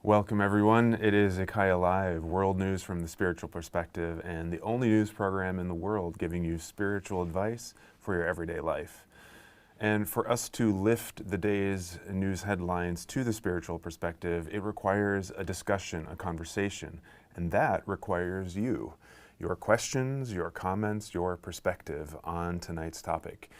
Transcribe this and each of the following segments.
Welcome everyone. It is IKYA Live, world news from the spiritual perspective, and the only news program in the world giving you spiritual advice for your everyday life. And for us to lift the day's news headlines to the spiritual perspective, it requires a discussion, a conversation, and that requires you. Your questions, your comments, your perspective on tonight's topic.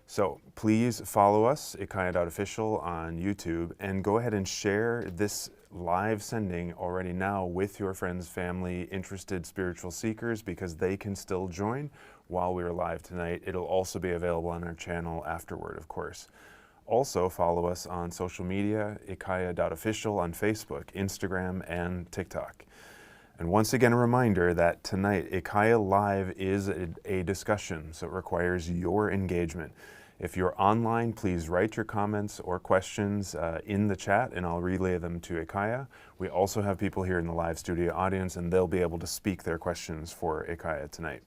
So please follow us, IKYA.official on YouTube, and go ahead and share this live sending already now with your friends, family, interested spiritual seekers, because they can still join while we're live tonight. It'll also be available on our channel afterward, of course. Also follow us on social media, IKYA.official on Facebook, Instagram, and TikTok. And once again, a reminder that tonight, IKYA Live is a discussion, so it requires your engagement. If you're online, please write your comments or questions in the chat, and I'll relay them to IKYA. We also have people here in the live studio audience, and they'll be able to speak their questions for IKYA tonight.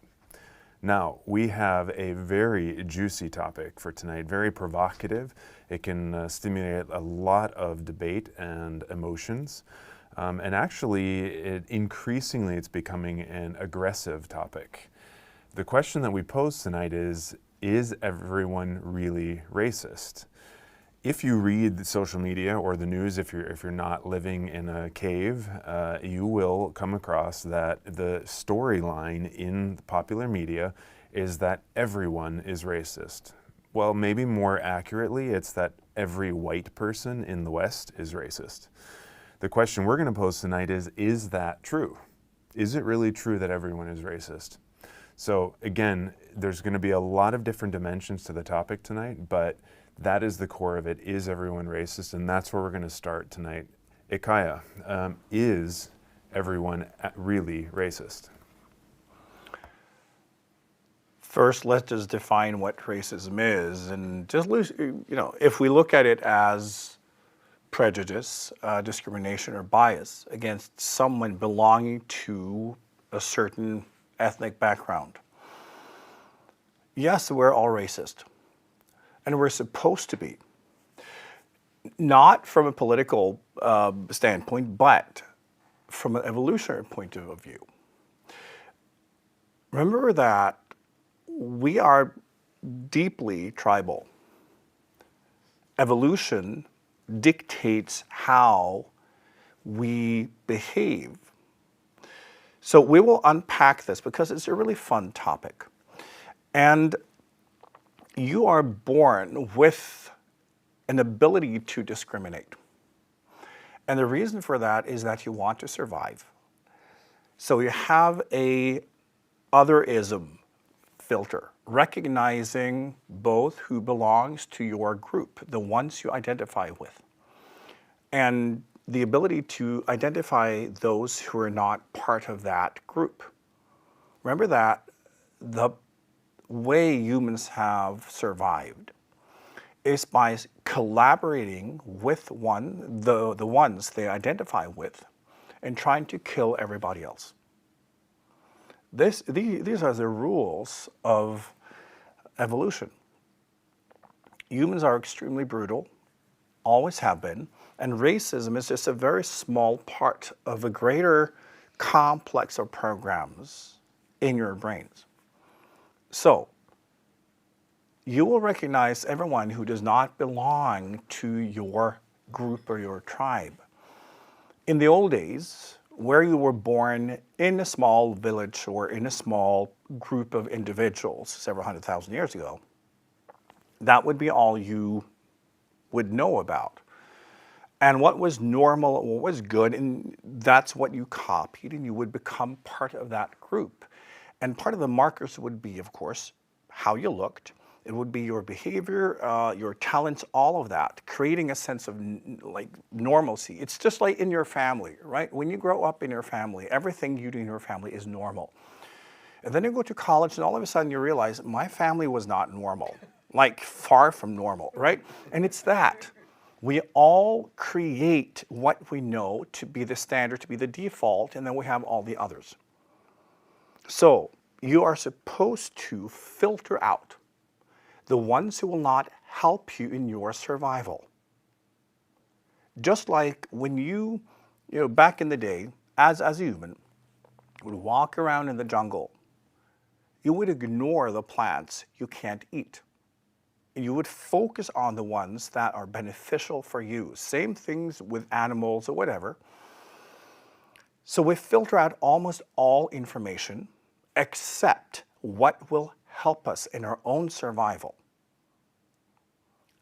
Now, we have a very juicy topic for tonight, very provocative. It can stimulate a lot of debate and emotions. And actually, increasingly, it's becoming an aggressive topic. The question that we pose tonight is everyone really racist? If you read the social media or the news, if you're not living in a cave, you will come across that the storyline in the popular media is that everyone is racist. Well, maybe more accurately, it's that every white person in the West is racist. The question we're going to pose tonight is that true? Is it really true that everyone is racist? So again, there's going to be a lot of different dimensions to the topic tonight, but that is the core of it. Is everyone racist? And that's where we're going to start tonight. IKYA, is everyone really racist? First, let's just define what racism is, and just if we look at it as prejudice, discrimination, or bias against someone belonging to a certain ethnic background. Yes, we're all racist, and we're supposed to be. Not from a political standpoint, but from an evolutionary point of view. Remember that we are deeply tribal. Evolution dictates how we behave. So we will unpack this because it's a really fun topic. And you are born with an ability to discriminate. And the reason for that is that you want to survive. So you have a otherism filter, recognizing both who belongs to your group, the ones you identify with, and the ability to identify those who are not part of that group. Remember that the way humans have survived is by collaborating with the ones they identify with and trying to kill everybody else. These are the rules of evolution. Humans are extremely brutal, always have been, and racism is just a very small part of a greater complex of programs in your brains. So, you will recognize everyone who does not belong to your group or your tribe. In the old days, where you were born in a small village or in a small group of individuals several 100,000 years ago, that would be all you would know about. And what was normal, what was good, and that's what you copied, and you would become part of that group. And part of the markers would be, of course, how you looked. It would be your behavior, your talents, all of that, creating a sense of normalcy. It's just like in your family, right? When you grow up in your family, everything you do in your family is normal. And then you go to college, and all of a sudden you realize, my family was not normal, like far from normal, right? And it's that. We all create what we know to be the standard, to be the default, and then we have all the others. So you are supposed to filter out the ones who will not help you in your survival. Just like when you Back in the day, as a human, would walk around in the jungle, you would ignore the plants you can't eat. You would focus on the ones that are beneficial for you. Same things with animals or whatever. So we filter out almost all information except what will help us in our own survival.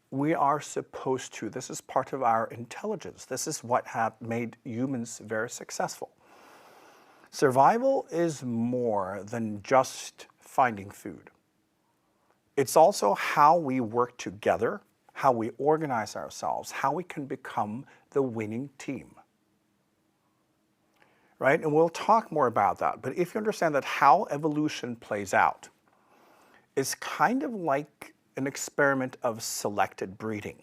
We are supposed to, this is part of our intelligence. This is what have made humans very successful. Survival is more than just finding food. It's also how we work together, how we organize ourselves, how we can become the winning team. Right? And we'll talk more about that. But if you understand that how evolution plays out is kind of like an experiment of selected breeding.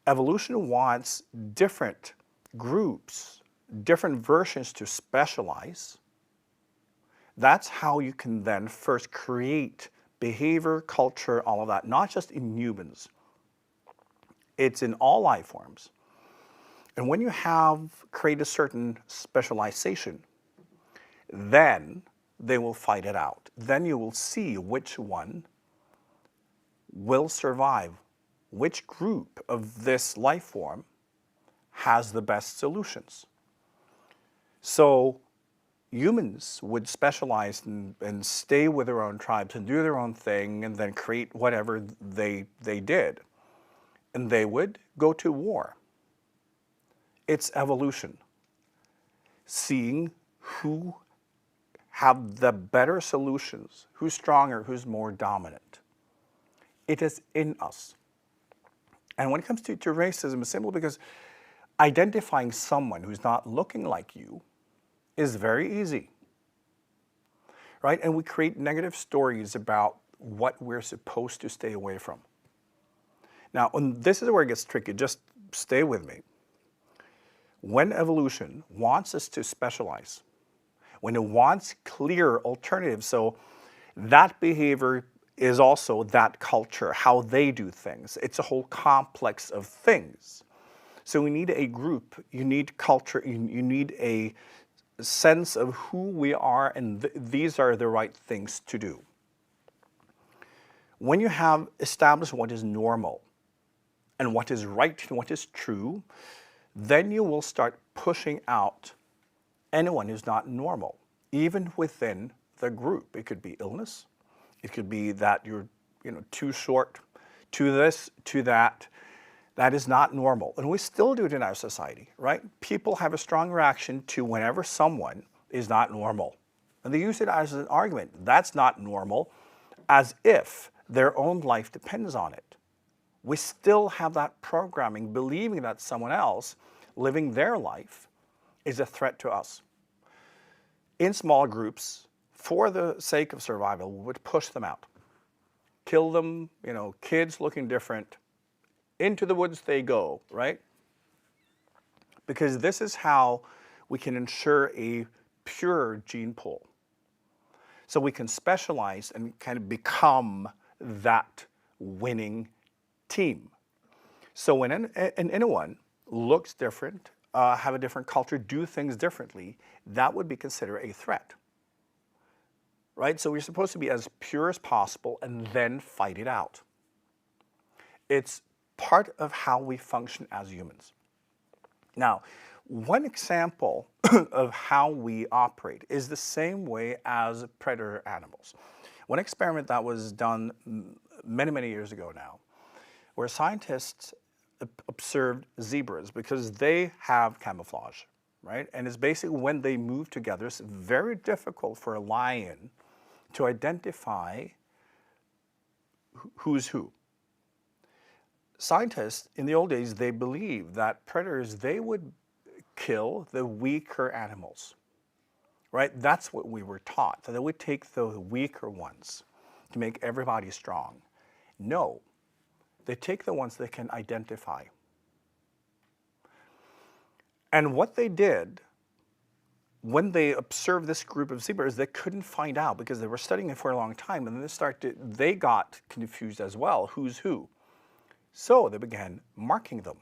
Evolution wants different groups, different versions to specialize. That's how you can then first create behavior, culture, all of that, not just in humans. It's in all life forms. And when you have created a certain specialization, then they will fight it out. Then you will see which one will survive, which group of this life form has the best solutions. So humans would specialize and stay with their own tribes and do their own thing and then create whatever they did. And they would go to war. It's evolution. Seeing who have the better solutions, who's stronger, who's more dominant. It is in us. And when it comes to racism, it's simple because identifying someone who's not looking like you is very easy, right? And we create negative stories about what we're supposed to stay away from. Now, and this is where it gets tricky. Just stay with me. When evolution wants us to specialize, when it wants clear alternatives, so that behavior is also that culture, how they do things. It's a whole complex of things. So we need a group, you need culture, you need a sense of who we are, and these are the right things to do. When you have established what is normal and what is right and what is true, then you will start pushing out anyone who's not normal, even within the group. It could be illness. It could be that you're too short, to this, to that. That is not normal. And we still do it in our society, right? People have a strong reaction to whenever someone is not normal. And they use it as an argument. That's not normal, as if their own life depends on it. We still have that programming, believing that someone else living their life is a threat to us. In small groups, for the sake of survival, we would push them out. Kill them, kids looking different. Into the woods they go, right? Because this is how we can ensure a pure gene pool. So we can specialize and kind of become that winning team. So when anyone looks different, have a different culture, do things differently, that would be considered a threat. Right? So we're supposed to be as pure as possible and then fight it out. It's part of how we function as humans. Now, one example of how we operate is the same way as predator animals. One experiment that was done many, many years ago now, where scientists observed zebras because they have camouflage, right? And it's basically when they move together, it's very difficult for a lion to identify who's who. Scientists in the old days, they believed that predators, they would kill the weaker animals, right? That's what we were taught. So they would take the weaker ones to make everybody strong. No, they take the ones they can identify. And what they did when they observed this group of zebras, they couldn't find out because they were studying it for a long time, and then they got confused as well, who's who. So they began marking them.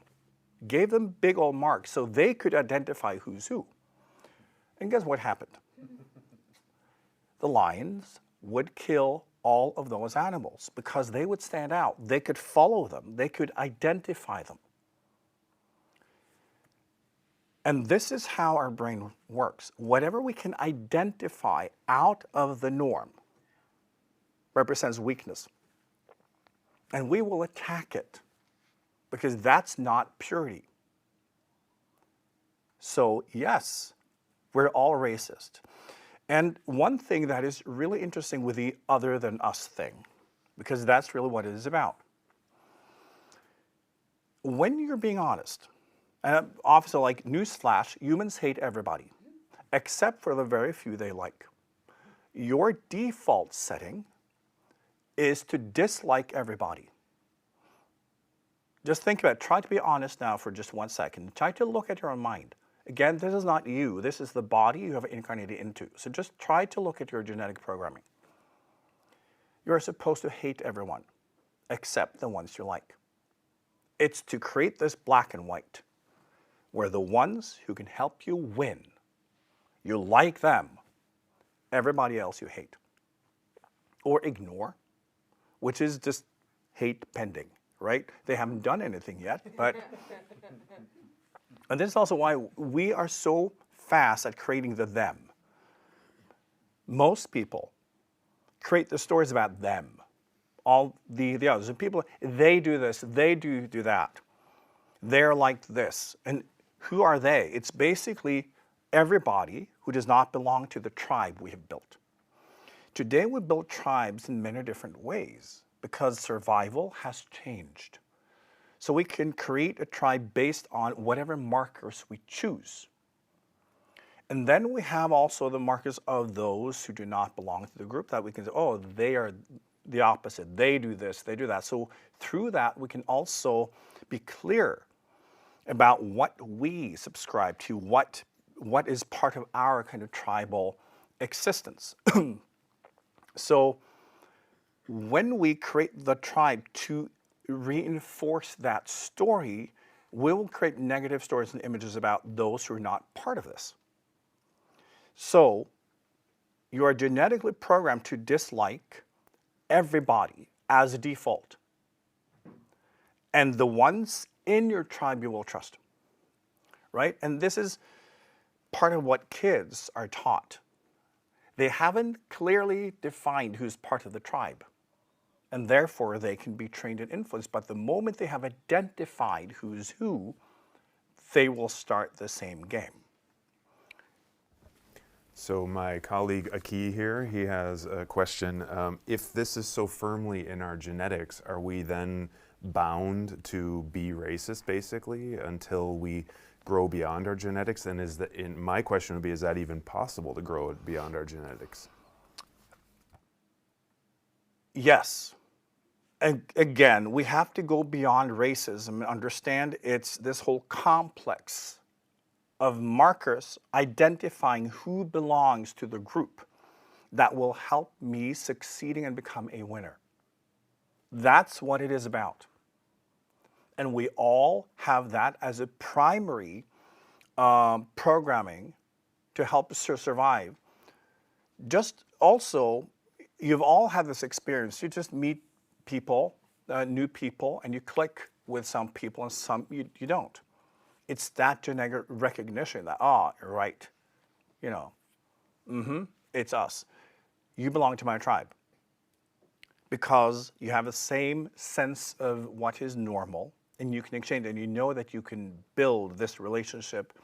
gave them big old marks so they could identify who's who. And guess what happened? The lions would kill all of those animals because they would stand out. They could follow them. They could identify them. And this is how our brain works. Whatever we can identify out of the norm represents weakness. And we will attack it because that's not purity. So yes, we're all racist. And one thing that is really interesting with the other than us thing, because that's really what it is about. When you're being honest, and also like newsflash, humans hate everybody, except for the very few they like. Your default setting is to dislike everybody. Just think about it. Try to be honest now for just 1 second. Try to look at your own mind. Again, this is not you. This is the body you have incarnated into. So just try to look at your genetic programming. You're supposed to hate everyone, except the ones you like. It's to create this black and white, where the ones who can help you win, you like them. Everybody else you hate. Or ignore, which is just hate pending, right? They haven't done anything yet, but... And this is also why we are so fast at creating the them. Most people create the stories about them, all the others. And people, they do this, they do that. They're like this. And who are they? It's basically everybody who does not belong to the tribe we have built. Today we build tribes in many different ways because survival has changed. So we can create a tribe based on whatever markers we choose. And then we have also the markers of those who do not belong to the group that we can say, oh, they are the opposite. They do this, they do that. So through that, we can also be clear about what we subscribe to, what is part of our kind of tribal existence. So when we create the tribe to reinforce that story, we will create negative stories and images about those who are not part of this. So you are genetically programmed to dislike everybody as a default. And the ones in your tribe you will trust, right? And this is part of what kids are taught. They haven't clearly defined who's part of the tribe. And therefore, they can be trained and influenced. But the moment they have identified who's who, they will start the same game. So my colleague IKYA here, he has a question. If this is so firmly in our genetics, are we then bound to be racist, basically, until we grow beyond our genetics? And my question would be, is that even possible to grow it beyond our genetics? Yes. And again, we have to go beyond racism and understand it's this whole complex of markers identifying who belongs to the group that will help me succeeding and become a winner. That's what it is about. And we all have that as a primary programming to help us survive. Just also, you've all had this experience. You just meet people, new people, and you click with some people and some you don't. It's that genetic recognition that, you're right, it's us. You belong to my tribe because you have the same sense of what is normal and you can exchange and you know that you can build this relationship.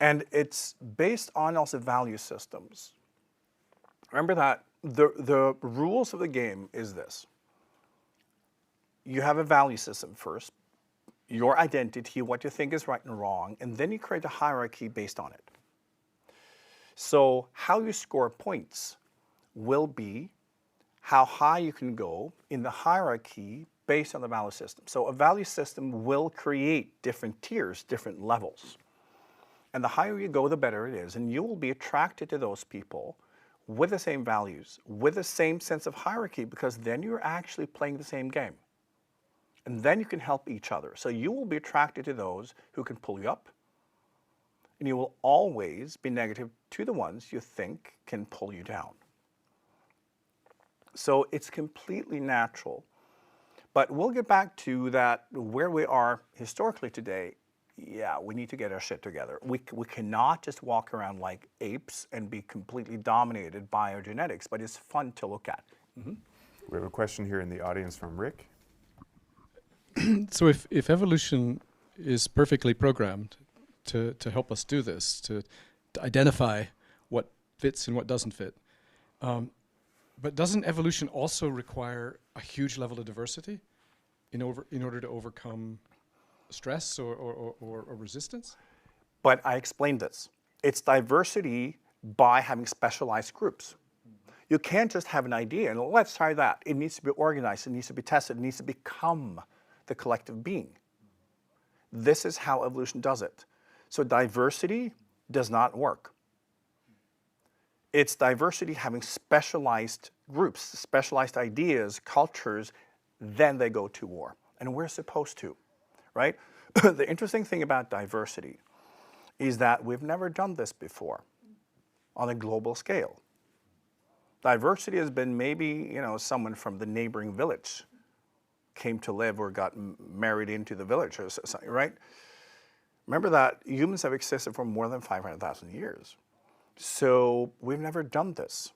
And it's based on also value systems. Remember that the rules of the game is this. You have a value system first, your identity, what you think is right and wrong, and then you create a hierarchy based on it. So how you score points will be how high you can go in the hierarchy based on the value system. So a value system will create different tiers, different levels. And the higher you go, the better it is. And you will be attracted to those people with the same values, with the same sense of hierarchy, because then you're actually playing the same game. And then you can help each other. So you will be attracted to those who can pull you up, and you will always be negative to the ones you think can pull you down. So it's completely natural. But we'll get back to that, where we are historically today. Yeah, we need to get our shit together. We cannot just walk around like apes and be completely dominated by our genetics, but it's fun to look at. We have a question here in the audience from Rick. So if evolution is perfectly programmed to help us do this, to identify what fits and what doesn't fit, but doesn't evolution also require a huge level of diversity in order to overcome stress or resistance? But I explained this. It's diversity by having specialized groups. You can't just have an idea and let's try that. It needs to be organized, it needs to be tested, it needs to become the collective being. This is how evolution does it. So diversity does not work. It's diversity having specialized groups, specialized ideas, cultures, then they go to war. And we're supposed to, right? The interesting thing about diversity is that we've never done this before on a global scale. Diversity has been maybe, someone from the neighboring village came to live or got married into the village or something, right? Remember that humans have existed for more than 500,000 years. So we've never done this.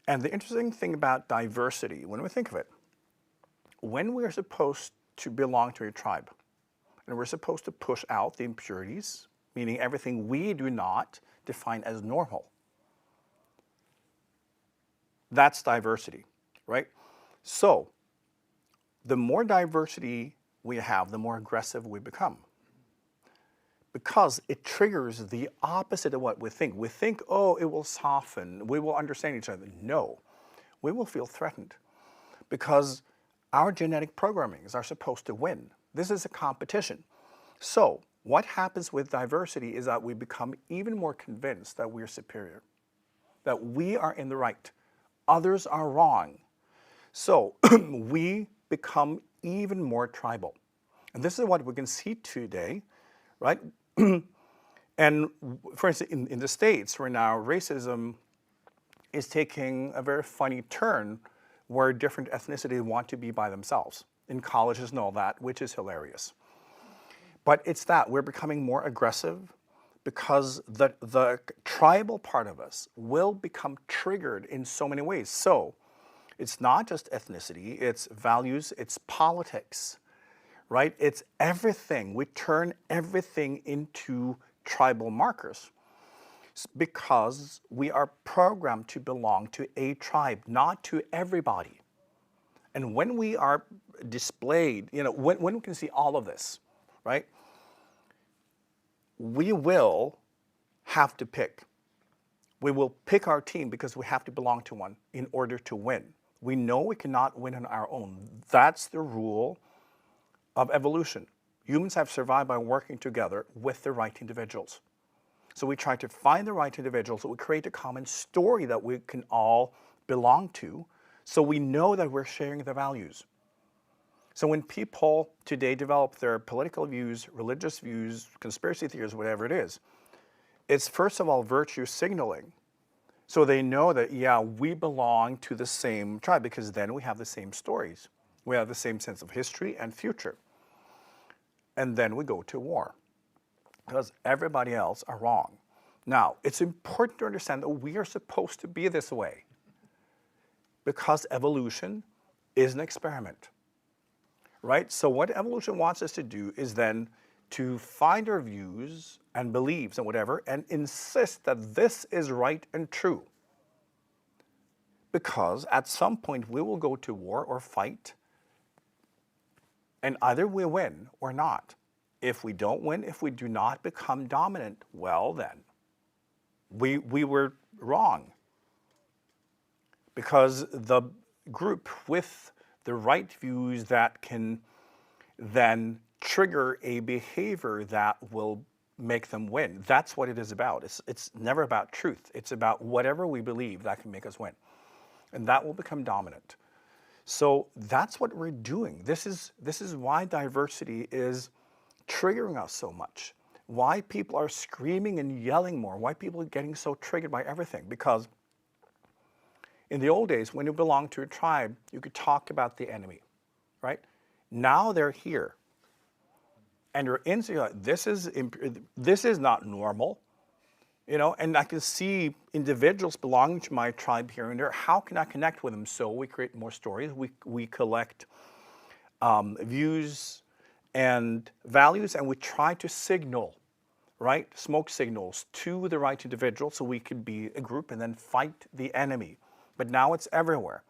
And the interesting thing about diversity, when we think of it, when we're supposed to belong to a tribe, and we're supposed to push out the impurities, meaning everything we do not define as normal, that's diversity, right? So the more diversity we have, the more aggressive we become. Because it triggers the opposite of what we think. We think, oh, it will soften, we will understand each other. No, we will feel threatened because our genetic programmings are supposed to win. This is a competition. So what happens with diversity is that we become even more convinced that we're superior, that we are in the right, others are wrong. So we become even more tribal. And this is what we can see today, right? And for instance, in the States, where now racism is taking a very funny turn where different ethnicities want to be by themselves. In colleges and all that, which is hilarious. But it's that we're becoming more aggressive because the tribal part of us will become triggered in so many ways. So it's not just ethnicity, it's values, it's politics, right? It's everything. We turn everything into tribal markers because we are programmed to belong to a tribe, not to everybody. And when we are displayed, when we can see all of this, right? We will have to pick. We will pick our team because we have to belong to one in order to win. We know we cannot win on our own. That's the rule of evolution. Humans have survived by working together with the right individuals. So we try to find the right individuals, so we create a common story that we can all belong to, so we know that we're sharing the values. So when people today develop their political views, religious views, conspiracy theories, whatever it is, it's first of all virtue signaling. So they know that, yeah, we belong to the same tribe because then we have the same stories. We have the same sense of history and future. And then we go to war because everybody else are wrong. Now, it's important to understand that we are supposed to be this way because evolution is an experiment, right? So what evolution wants us to do is then to find our views and beliefs and whatever and insist that this is right and true. Because at some point we will go to war or fight and either we win or not. If we don't win, if we do not become dominant, well then, we were wrong. Because the group with the right views that can then trigger a behavior that will make them win. That's what it is about. It's never about truth. It's about whatever we believe that can make us win. And that will become dominant. So that's what we're doing. This is why diversity is triggering us so much. Why people are screaming and yelling more. Why people are getting so triggered by everything. Because in the old days, when you belonged to a tribe, you could talk about the enemy, right? Now they're here. And you're insecure. This is not normal. You know, and I can see individuals belonging to my tribe here and there. How can I connect with them? So we create more stories. We collect views and values, and we try to signal, right, smoke signals to the right individual so we could be a group and then fight the enemy. But now it's everywhere.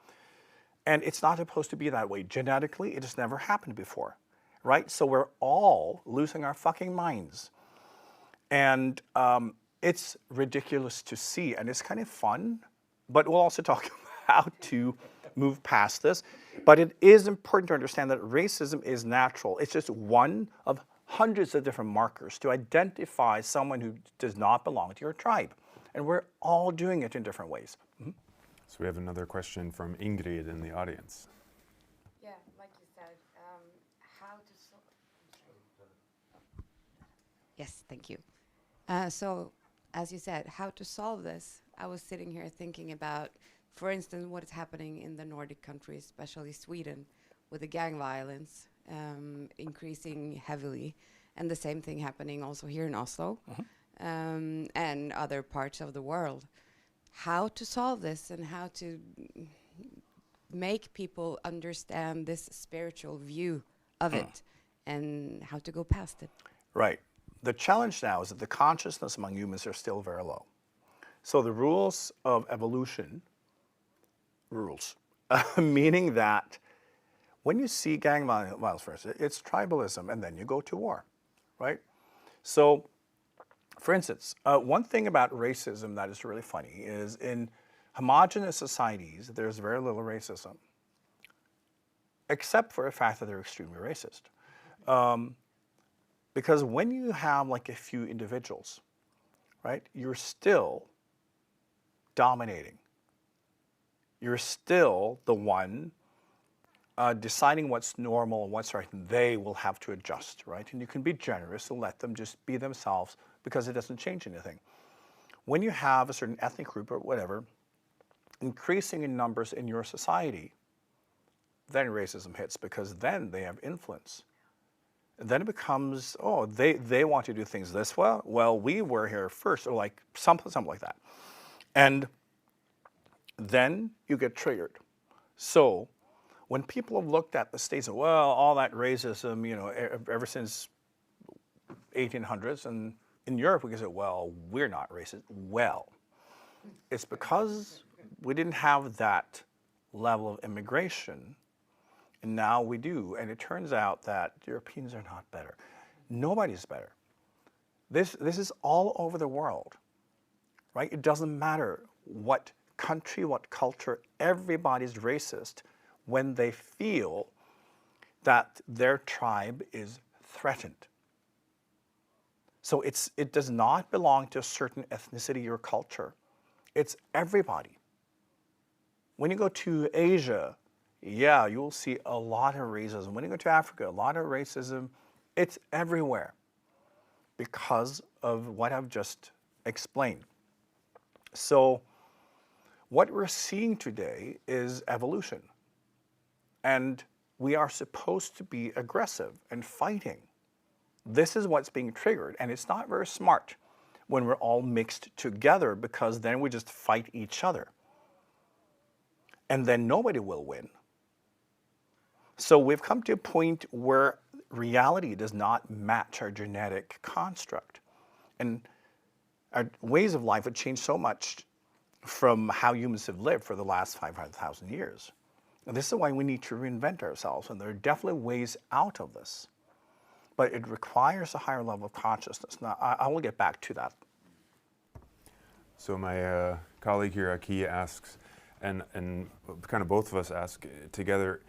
And it's not supposed to be that way. Genetically, it has never happened before, right? So we're all losing our fucking minds. And it's ridiculous to see, and it's kind of fun, but we'll also talk about how to move past this. But it is important to understand that racism is natural. It's just one of hundreds of different markers to identify someone who does not belong to your tribe. And we're all doing it in different ways. Mm-hmm. So we have another question from Ingrid in the audience. Yeah, like you said, how to solve. Yes, thank you. So, as you said, how to solve this? I was sitting here thinking about, for instance, what is happening in the Nordic countries, especially Sweden, with the gang violence increasing heavily, and the same thing happening also here in Oslo, and other parts of the world. How to solve this and how to make people understand this spiritual view of it and how to go past it. Right. The challenge now is that the consciousness among humans are still very low. So the rules of evolution, meaning that when you see gang violence, for instance, it's tribalism, and then you go to war, right? So, for instance, one thing about racism that is really funny is in homogenous societies, there's very little racism, except for the fact that they're extremely racist. Because when you have like a few individuals, right, you're still dominating. You're still the one deciding what's normal and what's right, and they will have to adjust, right? And you can be generous and let them just be themselves because it doesn't change anything. When you have a certain ethnic group or whatever, increasing in numbers in your society, then racism hits because then they have influence. Then it becomes, oh, they want to do things this way. Well, we were here first, or like something like that. And then you get triggered. So when people have looked at the states, well, all that racism, you know, ever since 1800s, and in Europe we can say, well, we're not racist. Well, it's because we didn't have that level of immigration. And now we do, and it turns out that Europeans are not better. Nobody's better. This is all over the world, right? It doesn't matter what country, what culture, everybody's racist when they feel that their tribe is threatened. So it does not belong to a certain ethnicity or culture. It's everybody. When you go to Asia, yeah, you will see a lot of racism. When you go to Africa, a lot of racism. It's everywhere because of what I've just explained. So what we're seeing today is evolution. And we are supposed to be aggressive and fighting. This is what's being triggered, and it's not very smart when we're all mixed together because then we just fight each other. And then nobody will win. So we've come to a point where reality does not match our genetic construct. And our ways of life have changed so much from how humans have lived for the last 500,000 years. And this is why we need to reinvent ourselves, and there are definitely ways out of this. But it requires a higher level of consciousness. Now, I will get back to that. So my colleague here, IKYA, asks, and kind of both of us ask together,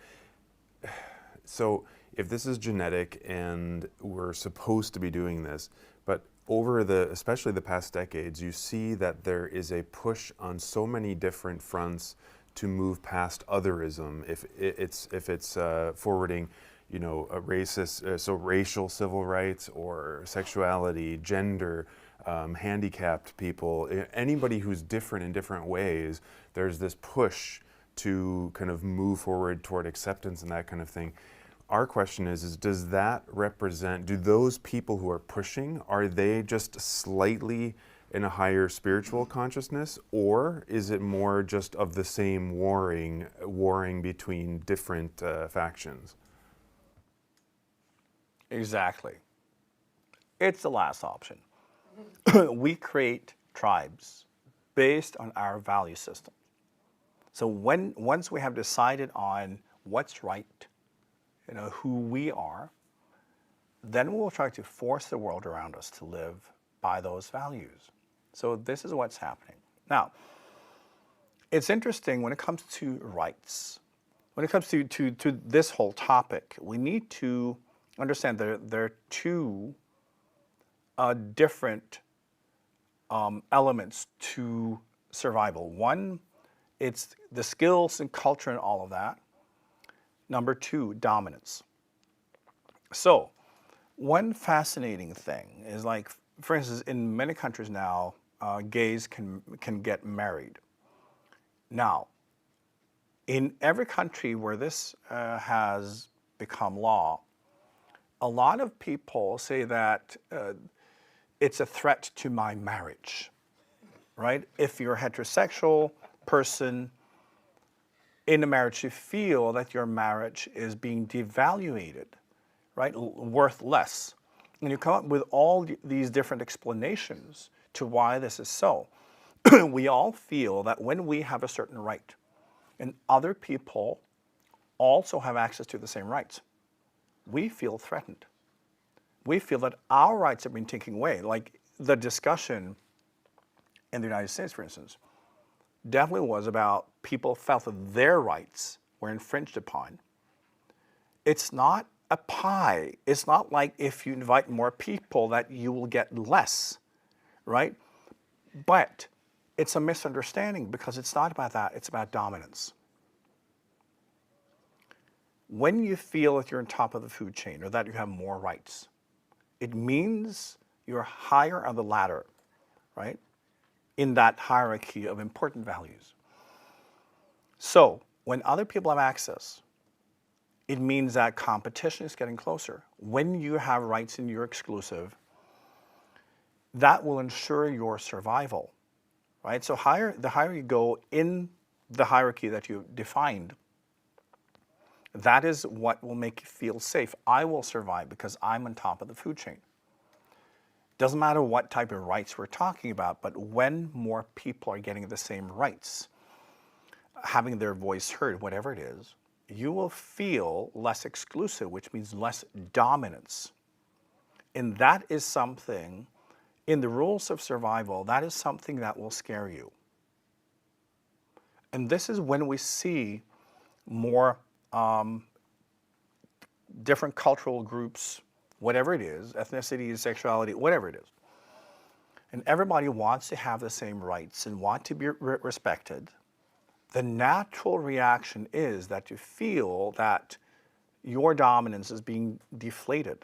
so if this is genetic and we're supposed to be doing this, but over especially the past decades, you see that there is a push on so many different fronts to move past otherism, if it's forwarding, you know, a racist, so racial civil rights or sexuality, gender, handicapped people, anybody who's different in different ways, there's this push to kind of move forward toward acceptance and that kind of thing. Our question is does that represent, do those people who are pushing, are they just slightly in a higher spiritual consciousness, or is it more just of the same warring between different factions? Exactly. It's the last option. We create tribes based on our value system. So once we have decided on what's right, you know, who we are, then we'll try to force the world around us to live by those values. So this is what's happening. Now, it's interesting when it comes to rights. When it comes to this whole topic, we need to understand there are two different elements to survival. One, it's the skills and culture and all of that. Number two, dominance. So, one fascinating thing is, like, for instance, in many countries now, gays can get married. Now, in every country where this has become law, a lot of people say that it's a threat to my marriage, right? If you're a heterosexual person in a marriage, you feel that your marriage is being devaluated, right? Worth less. And you come up with all these different explanations to why this is so. We all feel that when we have a certain right and other people also have access to the same rights, we feel threatened. We feel that our rights have been taken away. Like the discussion in the United States, for instance, definitely was about people felt that their rights were infringed upon. It's not a pie. It's not like if you invite more people that you will get less, right? But it's a misunderstanding because it's not about that. It's about dominance. When you feel that you're on top of the food chain or that you have more rights, it means you're higher on the ladder, right? In that hierarchy of important values. So when other people have access, it means that competition is getting closer. When you have rights and you're exclusive, that will ensure your survival, right? So the higher you go in the hierarchy that you've defined, that is what will make you feel safe. I will survive because I'm on top of the food chain. Doesn't matter what type of rights we're talking about, but when more people are getting the same rights, having their voice heard, whatever it is, you will feel less exclusive, which means less dominance. And that is something, in the rules of survival, that is something that will scare you. And this is when we see more different cultural groups, whatever it is, ethnicity, sexuality, whatever it is. And everybody wants to have the same rights and want to be respected. The natural reaction is that you feel that your dominance is being deflated.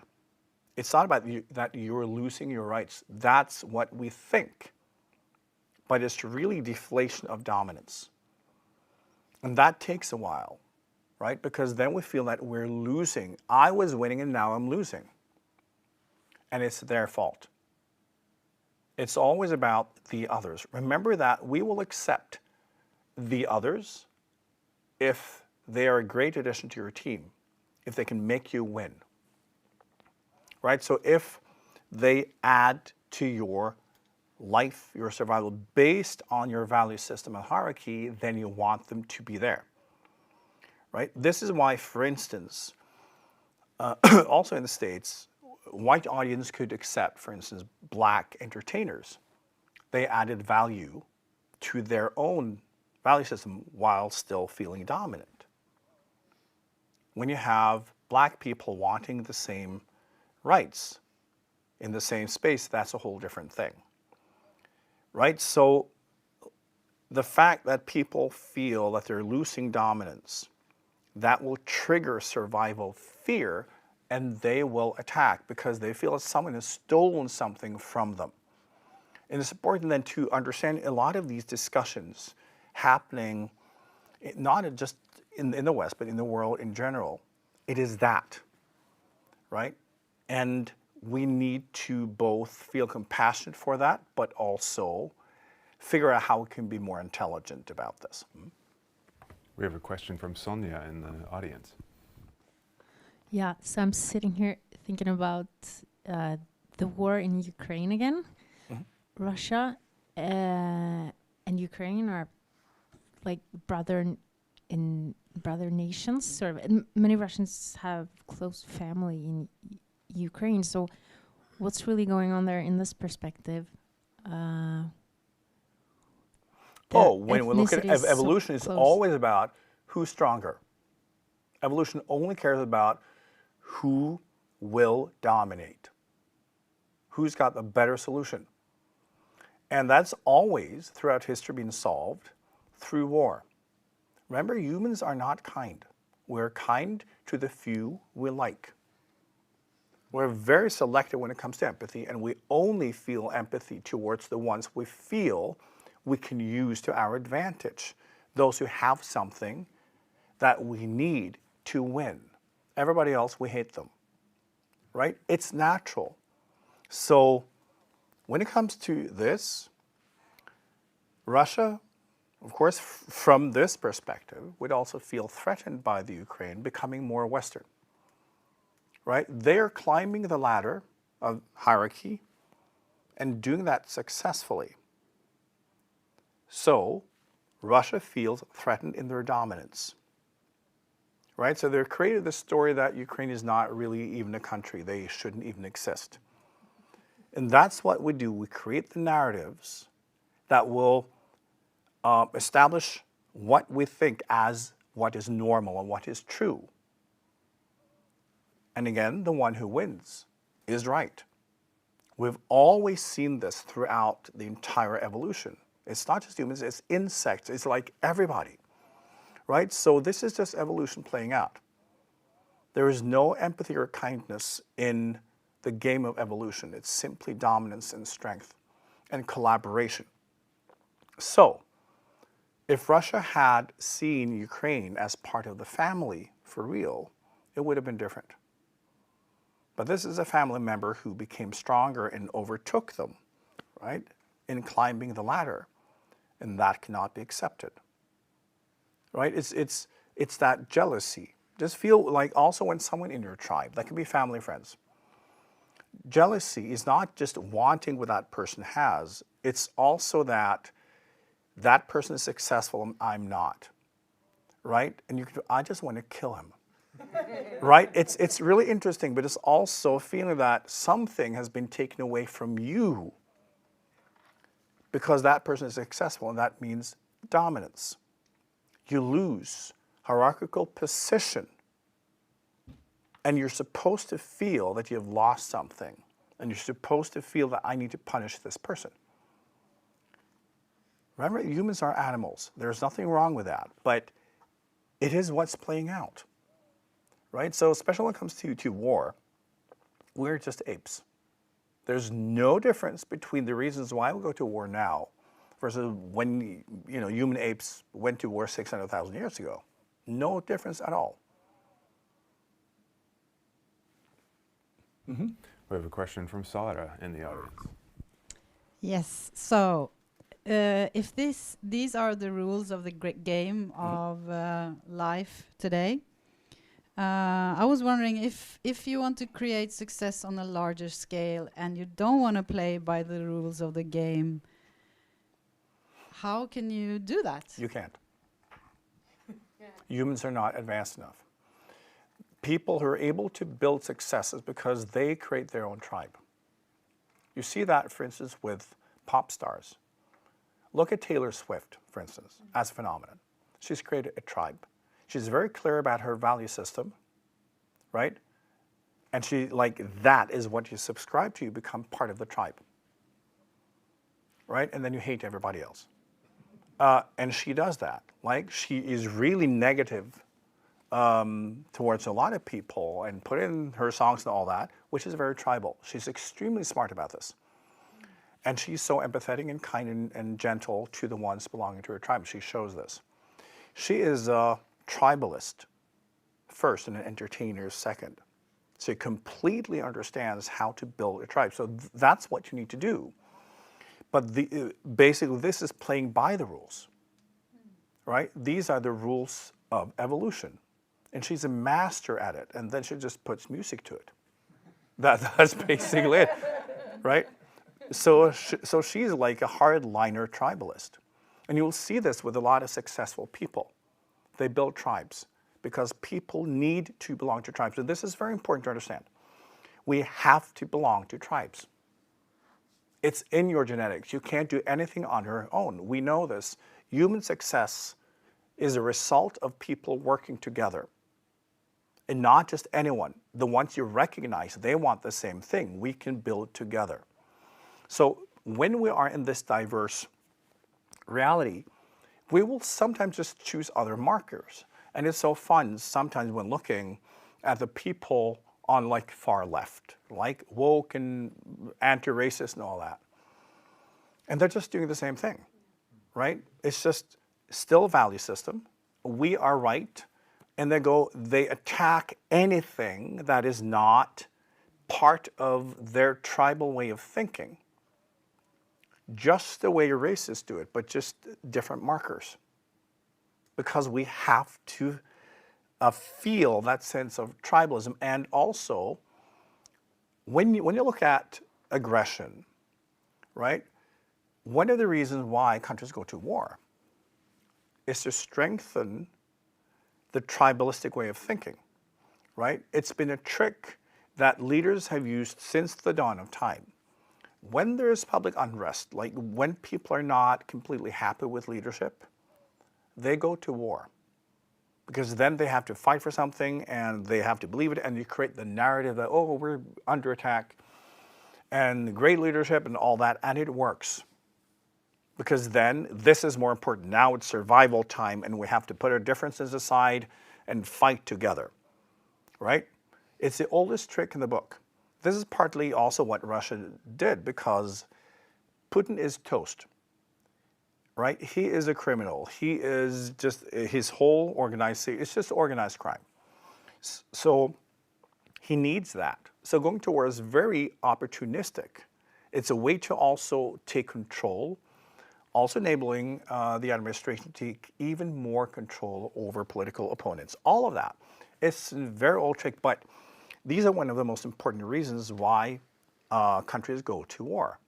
It's not about that you're losing your rights. That's what we think. But it's really deflation of dominance. And that takes a while, right? Because then we feel that we're losing. I was winning and now I'm losing. And it's their fault. It's always about the others. Remember that we will accept the others if they are a great addition to your team, if they can make you win, right? So if they add to your life, your survival, based on your value system and hierarchy, then you want them to be there, right? This is why, for instance, also in the States, white audience could accept, for instance, black entertainers. They added value to their own value system while still feeling dominant. When you have black people wanting the same rights in the same space, that's a whole different thing, right? So the fact that people feel that they're losing dominance, that will trigger survival fear, and they will attack because they feel that someone has stolen something from them. And it's important then to understand a lot of these discussions happening not just in the West, but in the world in general. It is that, right? And we need to both feel compassionate for that, but also figure out how we can be more intelligent about this. We have a question from Sonia in the audience. Yeah, so I'm sitting here thinking about the war in Ukraine again. Russia and Ukraine are like brother nations, sort of. And many Russians have close family in Ukraine. So, what's really going on there in this perspective? When we look at ethnicities so evolution, it's close. always about who's stronger. Evolution only cares about who will dominate, who's got the better solution. And that's always, throughout history, been solved through war. Remember, humans are not kind. We're kind to the few we like. We're very selective when it comes to empathy, and we only feel empathy towards the ones we feel we can use to our advantage, those who have something that we need to win. Everybody else, we hate them, right? It's natural. So when it comes to this, Russia, of course, from this perspective, would also feel threatened by the Ukraine becoming more Western, right? They're climbing the ladder of hierarchy and doing that successfully. So Russia feels threatened in their dominance, right? So they've created the story that Ukraine is not really even a country. They shouldn't even exist. And that's what we do. We create the narratives that will establish what we think as what is normal and what is true. And again, the one who wins is right. We've always seen this throughout the entire evolution. It's not just humans, it's insects, it's like everybody, right? So this is just evolution playing out. There is no empathy or kindness in the game of evolution. It's simply dominance and strength and collaboration. So, if Russia had seen Ukraine as part of the family for real, it would have been different. But this is a family member who became stronger and overtook them, right, in climbing the ladder. And that cannot be accepted, right? It's that jealousy. Just feel like also when someone in your tribe, that can be family, friends. Jealousy is not just wanting what that person has. It's also that that person is successful and I'm not, right? And I just want to kill him, right? It's really interesting, but it's also a feeling that something has been taken away from you because that person is successful, and that means dominance. You lose hierarchical position, and you're supposed to feel that you've lost something, and you're supposed to feel that I need to punish this person. Remember, humans are animals. There's nothing wrong with that, but it is what's playing out, right? So especially when it comes to war, we're just apes. There's no difference between the reasons why we go to war now versus when human apes went to war 600,000 years ago. No difference at all. We have a question from Sara in the audience. Yes. So, if these are the rules of the game of life today, I was wondering if you want to create success on a larger scale and you don't want to play by the rules of the game, how can you do that? You can't. Humans are not advanced enough. People who are able to build success is because they create their own tribe. You see that, for instance, with pop stars. Look at Taylor Swift, for instance, as a phenomenon. She's created a tribe. She's very clear about her value system, right? And that is what you subscribe to, you become part of the tribe, right? And then you hate everybody else. And she does that. Like, she is really negative towards a lot of people and put in her songs and all that, which is very tribal. She's extremely smart about this. And she's so empathetic and kind and gentle to the ones belonging to her tribe. She shows this. She is a tribalist first and an entertainer second. She completely understands how to build a tribe. So that's what you need to do. But basically, this is playing by the rules, right? These are the rules of evolution. And she's a master at it. And then she just puts music to it. That's basically it, right? So she's like a hardliner tribalist. And you'll see this with a lot of successful people. They build tribes because people need to belong to tribes. And this is very important to understand. We have to belong to tribes. It's in your genetics. You can't do anything on your own. We know this. Human success is a result of people working together. And not just anyone. The ones you recognize, they want the same thing. We can build together. So when we are in this diverse reality, we will sometimes just choose other markers. And it's so fun sometimes when looking at the people on like far left, like woke and anti-racist and all that. And they're just doing the same thing, right? It's just still a value system. We are right. And they attack anything that is not part of their tribal way of thinking. Just the way racists do it, but just different markers. Because we have to feel that sense of tribalism. And also, when you look at aggression, right? One of the reasons why countries go to war is to strengthen the tribalistic way of thinking, right? It's been a trick that leaders have used since the dawn of time. When there is public unrest, like when people are not completely happy with leadership, they go to war. Because then they have to fight for something and they have to believe it, and you create the narrative that, oh, we're under attack and great leadership and all that, and it works. Because then this is more important. Now it's survival time and we have to put our differences aside and fight together, right? It's the oldest trick in the book. This is partly also what Russia did because Putin is toast, right? He is a criminal. He is just, his whole it's just organized crime. So he needs that. So going to war is very opportunistic. It's a way to also take control, also enabling the administration to take even more control over political opponents. All of that. It's a very old trick, but these are one of the most important reasons why countries go to war.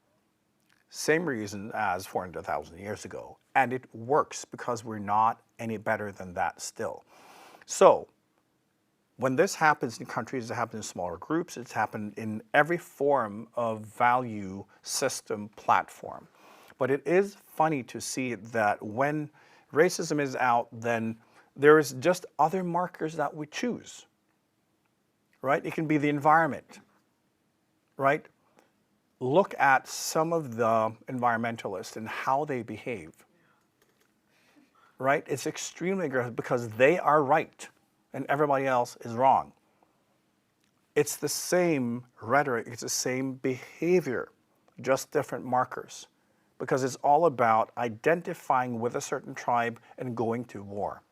Same reason as 400,000 years ago. And it works because we're not any better than that still. So when this happens in countries, it happens in smaller groups. It's happened in every form of value system platform. But it is funny to see that when racism is out, then there is just other markers that we choose, right? It can be the environment, right? Look at some of the environmentalists and how they behave, right? It's extremely aggressive because they are right and everybody else is wrong. It's the same rhetoric, it's the same behavior, just different markers. Because it's all about identifying with a certain tribe and going to war,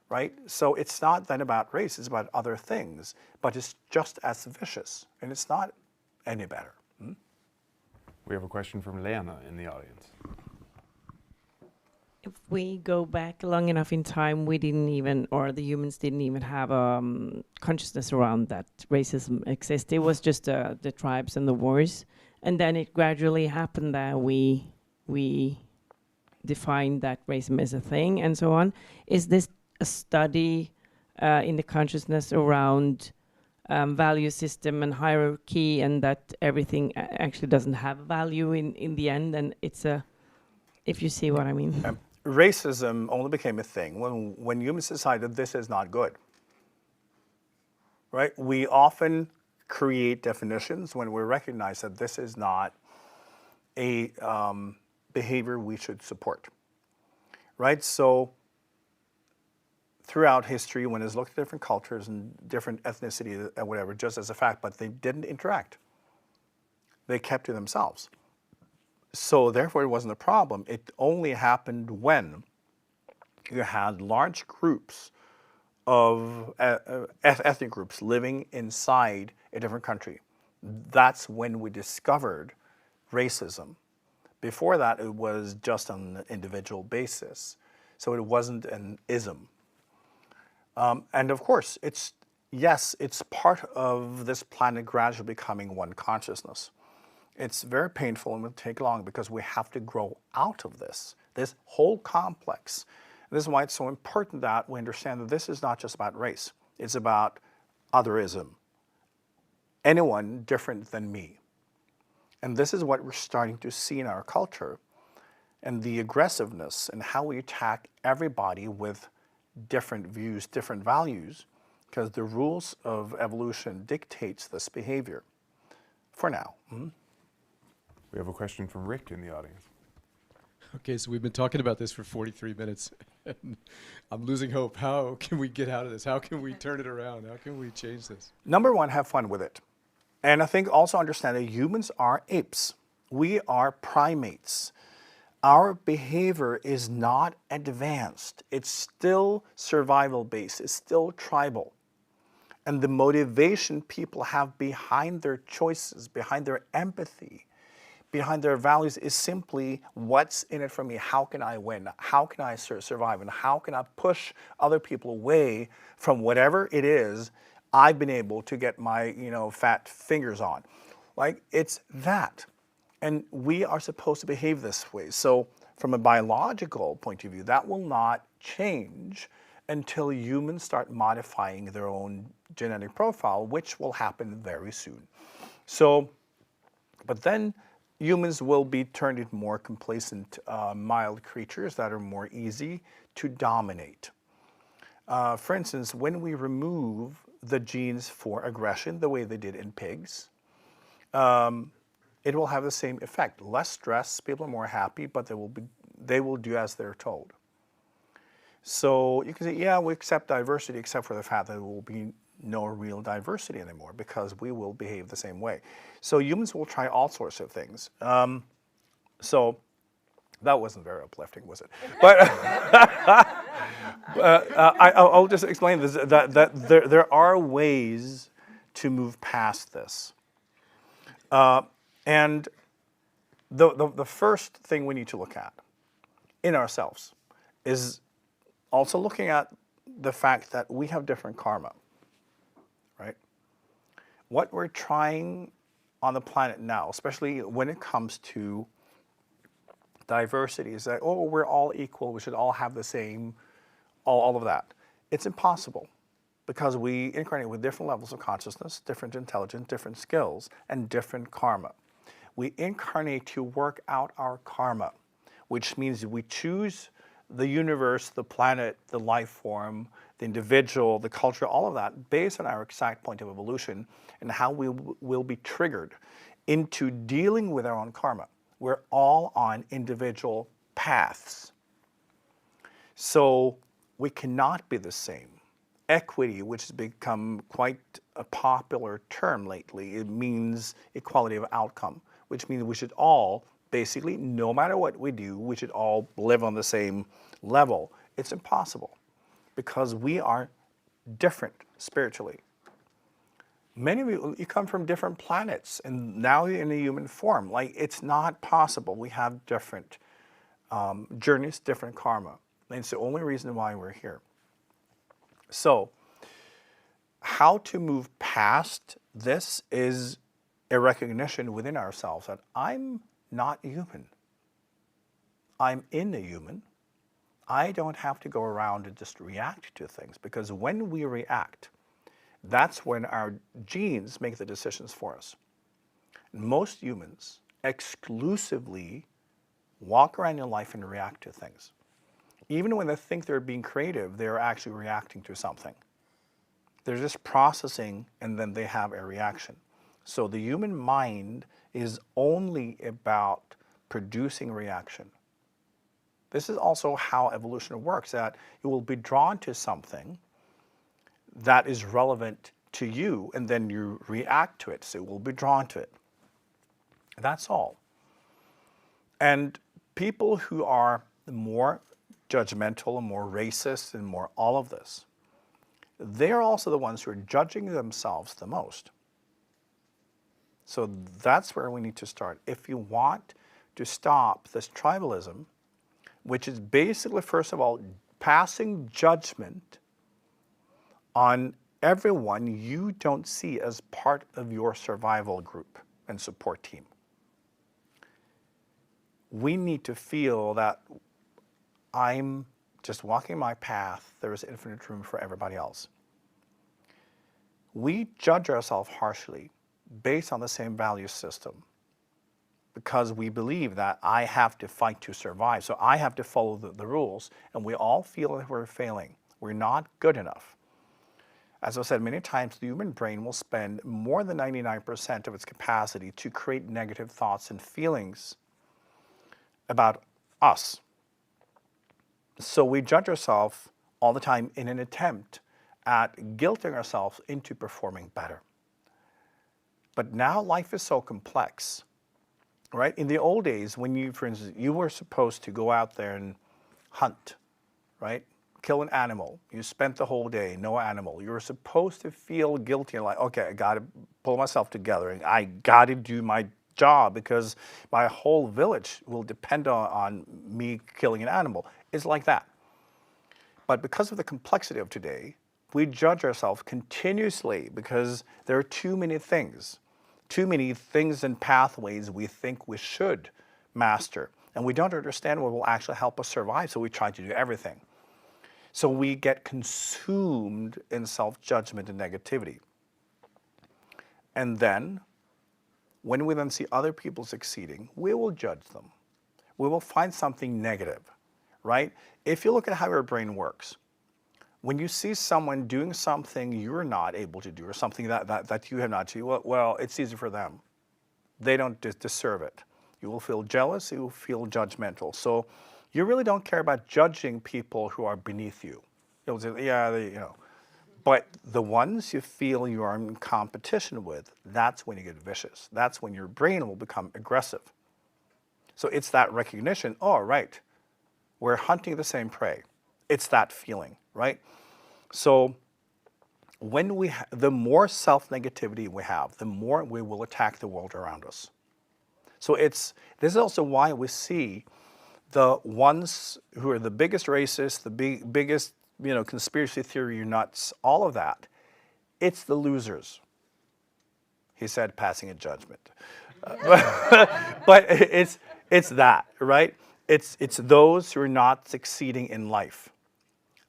right? So it's not then about race, it's about other things, but it's just as vicious, and it's not any better. We have a question from Lena in the audience. If we go back long enough in time, we didn't even, or the humans didn't even have consciousness around that racism exists. It was just the tribes and the wars. And then it gradually happened that we defined that racism as a thing and so on. Is this a study in the consciousness around value system and hierarchy, and that everything actually doesn't have value in the end? And it's if you see what I mean. Racism only became a thing when humans decided this is not good, right? We often create definitions when we recognize that this is not a behavior we should support. right? So throughout history, when it's looked at different cultures and different ethnicity and whatever, just as a fact, but they didn't interact. They kept to themselves. So therefore, it wasn't a problem. It only happened when you had large groups of ethnic groups living inside a different country. That's when we discovered racism. Before that, it was just on an individual basis. So it wasn't an ism. And of course, it's part of this planet gradually becoming one consciousness. It's very painful and will take long because we have to grow out of this whole complex. And this is why it's so important that we understand that this is not just about race. It's about otherism. Anyone different than me. And this is what we're starting to see in our culture. And the aggressiveness and how we attack everybody with different views, different values, because the rules of evolution dictates this behavior. For now. Mm-hmm. We have a question from Rick in the audience. Okay, so we've been talking about this for 43 minutes. And I'm losing hope. How can we get out of this? How can we turn it around? How can we change this? Number one, have fun with it. And I think also understand that humans are apes. We are primates. Our behavior is not advanced. It's still survival-based. It's still tribal. And the motivation people have behind their choices, behind their empathy, behind their values is simply what's in it for me. How can I win? How can I survive? And how can I push other people away from whatever it is I've been able to get my, fat fingers on? Like, it's that. And we are supposed to behave this way. So from a biological point of view, that will not change until humans start modifying their own genetic profile, which will happen very soon. So, but then humans will be turned into more complacent, mild creatures that are more easy to dominate. For instance, when we remove the genes for aggression, the way they did in pigs, it will have the same effect. Less stress, people are more happy, but they will do as they're told. So you can say, yeah, we accept diversity, except for the fact that there will be no real diversity anymore because we will behave the same way. So humans will try all sorts of things. So that wasn't very uplifting, was it? But I'll just explain this, that there are ways to move past this. And the first thing we need to look at in ourselves is also looking at the fact that we have different karma, right? What we're trying on the planet now, especially when it comes to diversity, is that, oh, we're all equal, we should all have the same, all of that. It's impossible because we incarnate with different levels of consciousness, different intelligence, different skills, and different karma. We incarnate to work out our karma, which means we choose the universe, the planet, the life form, the individual, the culture, all of that, based on our exact point of evolution and how we will be triggered into dealing with our own karma. We're all on individual paths. So we cannot be the same. Equity, which has become quite a popular term lately, it means equality of outcome, which means we should all, basically, no matter what we do, we should all live on the same level. It's impossible because we are different spiritually. Many of you come from different planets and now you're in a human form. Like, it's not possible. We have different journeys, different karma. And it's the only reason why we're here. So, how to move past this is a recognition within ourselves that I'm not human. I'm in a human. I don't have to go around and just react to things, because when we react, that's when our genes make the decisions for us. Most humans exclusively walk around in life and react to things. Even when they think they're being creative, they're actually reacting to something. They're just processing and then they have a reaction. So the human mind is only about producing reaction. This is also how evolution works, that you will be drawn to something that is relevant to you, and then you react to it, so you will be drawn to it. That's all. And people who are more judgmental and more racist and more all of this, they're also the ones who are judging themselves the most. So that's where we need to start. If you want to stop this tribalism, which is basically, first of all, passing judgment on everyone you don't see as part of your survival group and support team. We need to feel that I'm just walking my path, there is infinite room for everybody else. We judge ourselves harshly based on the same value system because we believe that I have to fight to survive, so I have to follow the rules, and we all feel that we're failing. We're not good enough. As I've said many times, the human brain will spend more than 99% of its capacity to create negative thoughts and feelings about us. So we judge ourselves all the time in an attempt at guilting ourselves into performing better. But now life is so complex, right? In the old days, when you, for instance, you were supposed to go out there and hunt, right? Kill an animal. You spent the whole day, no animal. You were supposed to feel guilty and like, okay, I got to pull myself together and I got to do my job because my whole village will depend on me killing an animal. It's like that. But because of the complexity of today, we judge ourselves continuously because there are too many things and pathways we think we should master. And we don't understand what will actually help us survive, so we try to do everything. So we get consumed in self-judgment and negativity. And then, when we then see other people succeeding, we will judge them. We will find something negative, right? If you look at how your brain works, when you see someone doing something you're not able to do or something that you have not to, well, it's easy for them. They don't deserve it. You will feel jealous, you will feel judgmental. So you really don't care about judging people who are beneath you. You'll say, yeah, But the ones you feel you are in competition with, that's when you get vicious. That's when your brain will become aggressive. So it's that recognition, oh, right, we're hunting the same prey. It's that feeling, right? So when the more self-negativity we have, the more we will attack the world around us. So this is also why we see the ones who are the biggest racists, the biggest conspiracy theory nuts, all of that, it's the losers. He said, passing a judgment. But it's that, right? It's those who are not succeeding in life.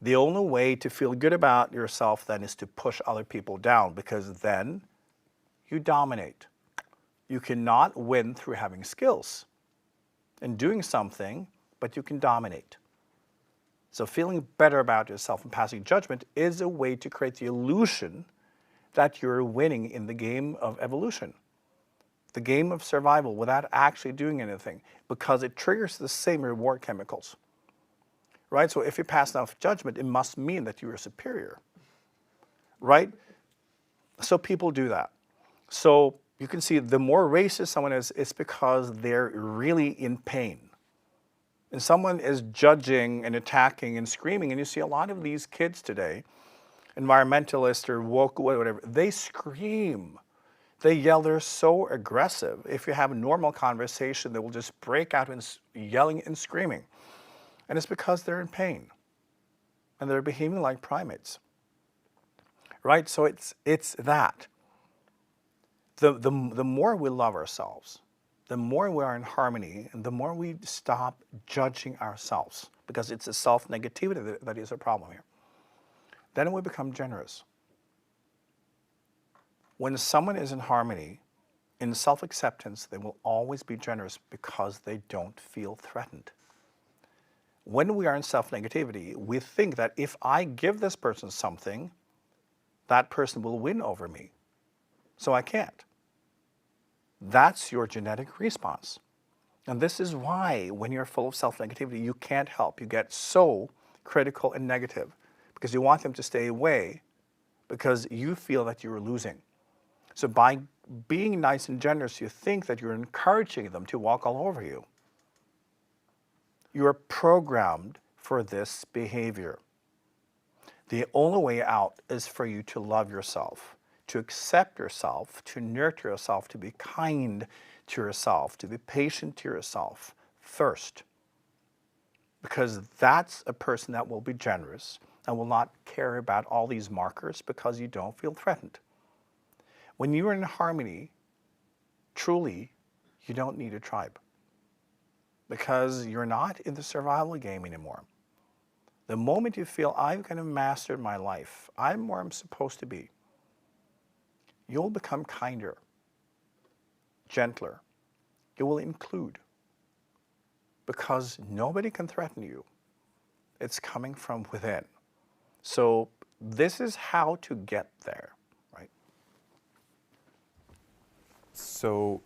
The only way to feel good about yourself then is to push other people down, because then you dominate. You cannot win through having skills and doing something, but you can dominate. So feeling better about yourself and passing judgment is a way to create the illusion that you're winning in the game of evolution, the game of survival, without actually doing anything, because it triggers the same reward chemicals. Right? So if you pass enough judgment, it must mean that you are superior. Right? So people do that. So you can see the more racist someone is, it's because they're really in pain. And someone is judging and attacking and screaming, and you see a lot of these kids today, environmentalists or woke, whatever, they scream. They yell, they're so aggressive. If you have a normal conversation, they will just break out in yelling and screaming. And it's because they're in pain. And they're behaving like primates. Right? So it's that. The more we love ourselves, the more we are in harmony, and the more we stop judging ourselves, because it's the self-negativity that is a problem here, then we become generous. When someone is in harmony, in self-acceptance, they will always be generous because they don't feel threatened. When we are in self-negativity, we think that if I give this person something, that person will win over me. So I can't. That's your genetic response. And this is why when you're full of self-negativity, you can't help. You get so critical and negative because you want them to stay away because you feel that you're losing. So by being nice and generous, you think that you're encouraging them to walk all over you. You're programmed for this behavior. The only way out is for you to love yourself, to accept yourself, to nurture yourself, to be kind to yourself, to be patient to yourself first. Because that's a person that will be generous and will not care about all these markers because you don't feel threatened. When you're in harmony, truly, you don't need a tribe because you're not in the survival game anymore. The moment you feel, I've kind of mastered my life, I'm where I'm supposed to be, you'll become kinder, gentler. You will include because nobody can threaten you. It's coming from within. So this is how to get there, right? So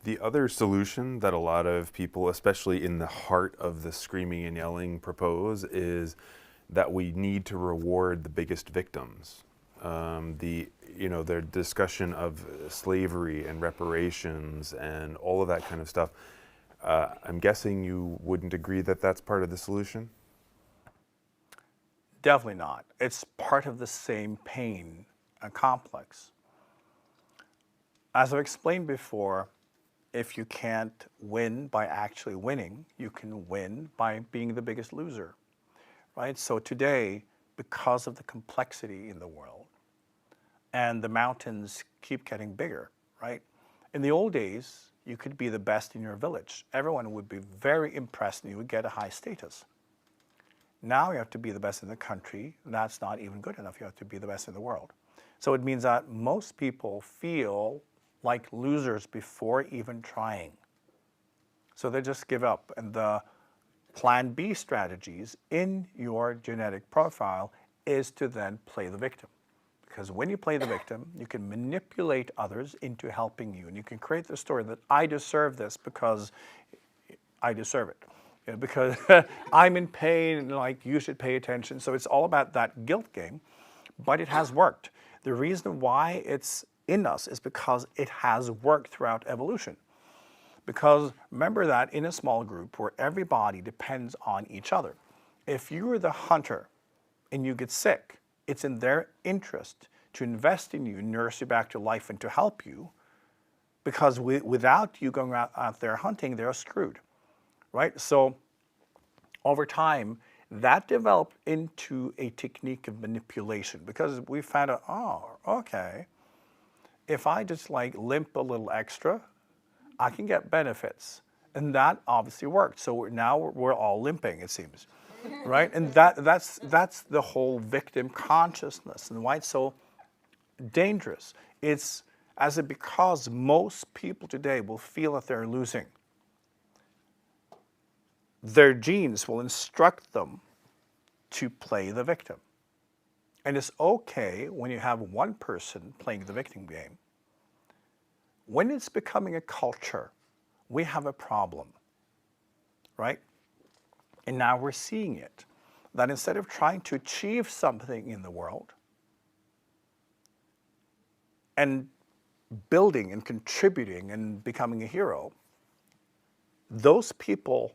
the other solution that a lot of people, especially in the heart of the screaming and yelling, propose is that we need to reward the biggest victims. Their discussion of slavery and reparations and all of that kind of stuff. I'm guessing you wouldn't agree that that's part of the solution? Definitely not. It's part of the same pain and complex. As I've explained before, if you can't win by actually winning, you can win by being the biggest loser, right? So today, because of the complexity in the world, and the mountains keep getting bigger, right? In the old days, you could be the best in your village. Everyone would be very impressed and you would get a high status. Now you have to be the best in the country. That's not even good enough. You have to be the best in the world. So it means that most people feel like losers before even trying. So they just give up. And the plan B strategies in your genetic profile is to then play the victim. Because when you play the victim, you can manipulate others into helping you. And you can create the story that I deserve this because I deserve it. Because I'm in pain and like you should pay attention. So it's all about that guilt game, but it has worked. The reason why it's in us is because it has worked throughout evolution. Because remember that in a small group where everybody depends on each other, if you're the hunter and you get sick, it's in their interest to invest in you, nurse you back to life, and to help you, because without you going out there hunting, they're screwed, right? So over time, that developed into a technique of manipulation because we found out, oh, okay, if I just like limp a little extra, I can get benefits. And that obviously worked. So now we're all limping, it seems. Right? And that's the whole victim consciousness and why it's so dangerous. It's because most people today will feel that they're losing. Their genes will instruct them to play the victim. And it's okay when you have one person playing the victim game. When it's becoming a culture, we have a problem, right? And now we're seeing it, that instead of trying to achieve something in the world and building and contributing and becoming a hero, those people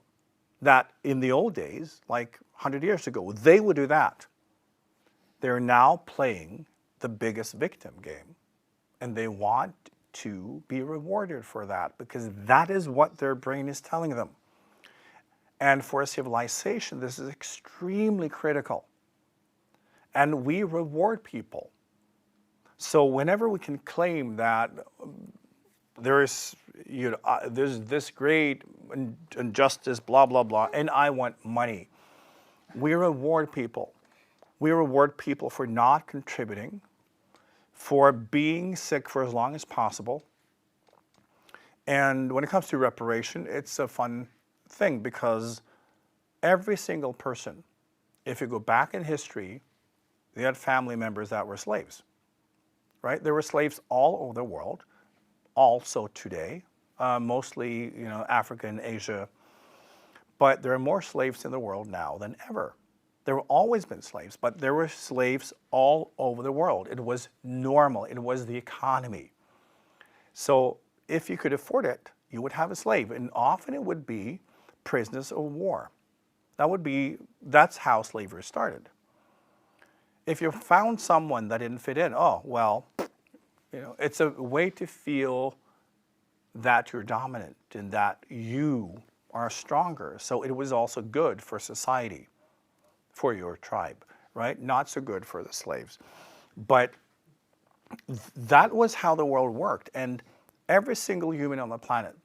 that in the old days, like 100 years ago, they would do that. They're now playing the biggest victim game, and they want to be rewarded for that because that is what their brain is telling them. And for a civilization, this is extremely critical. And we reward people. So whenever we can claim that there's this great injustice, blah, blah, blah, and I want money, we reward people. We reward people for not contributing, for being sick for as long as possible. And when it comes to reparation, it's a fun thing because every single person, if you go back in history, they had family members that were slaves, right? There were slaves all over the world, also today. mostly Africa and Asia. But there are more slaves in the world now than ever. There have always been slaves, but there were slaves all over the world. It was normal. It was the economy. So if you could afford it, you would have a slave, and often it would be prisoners of war. That's how slavery started. If you found someone that didn't fit in, oh, well, it's a way to feel that you're dominant and that you are stronger. So it was also good for society, for your tribe, right? Not so good for the slaves. But that was how the world worked. And every single human on the planet,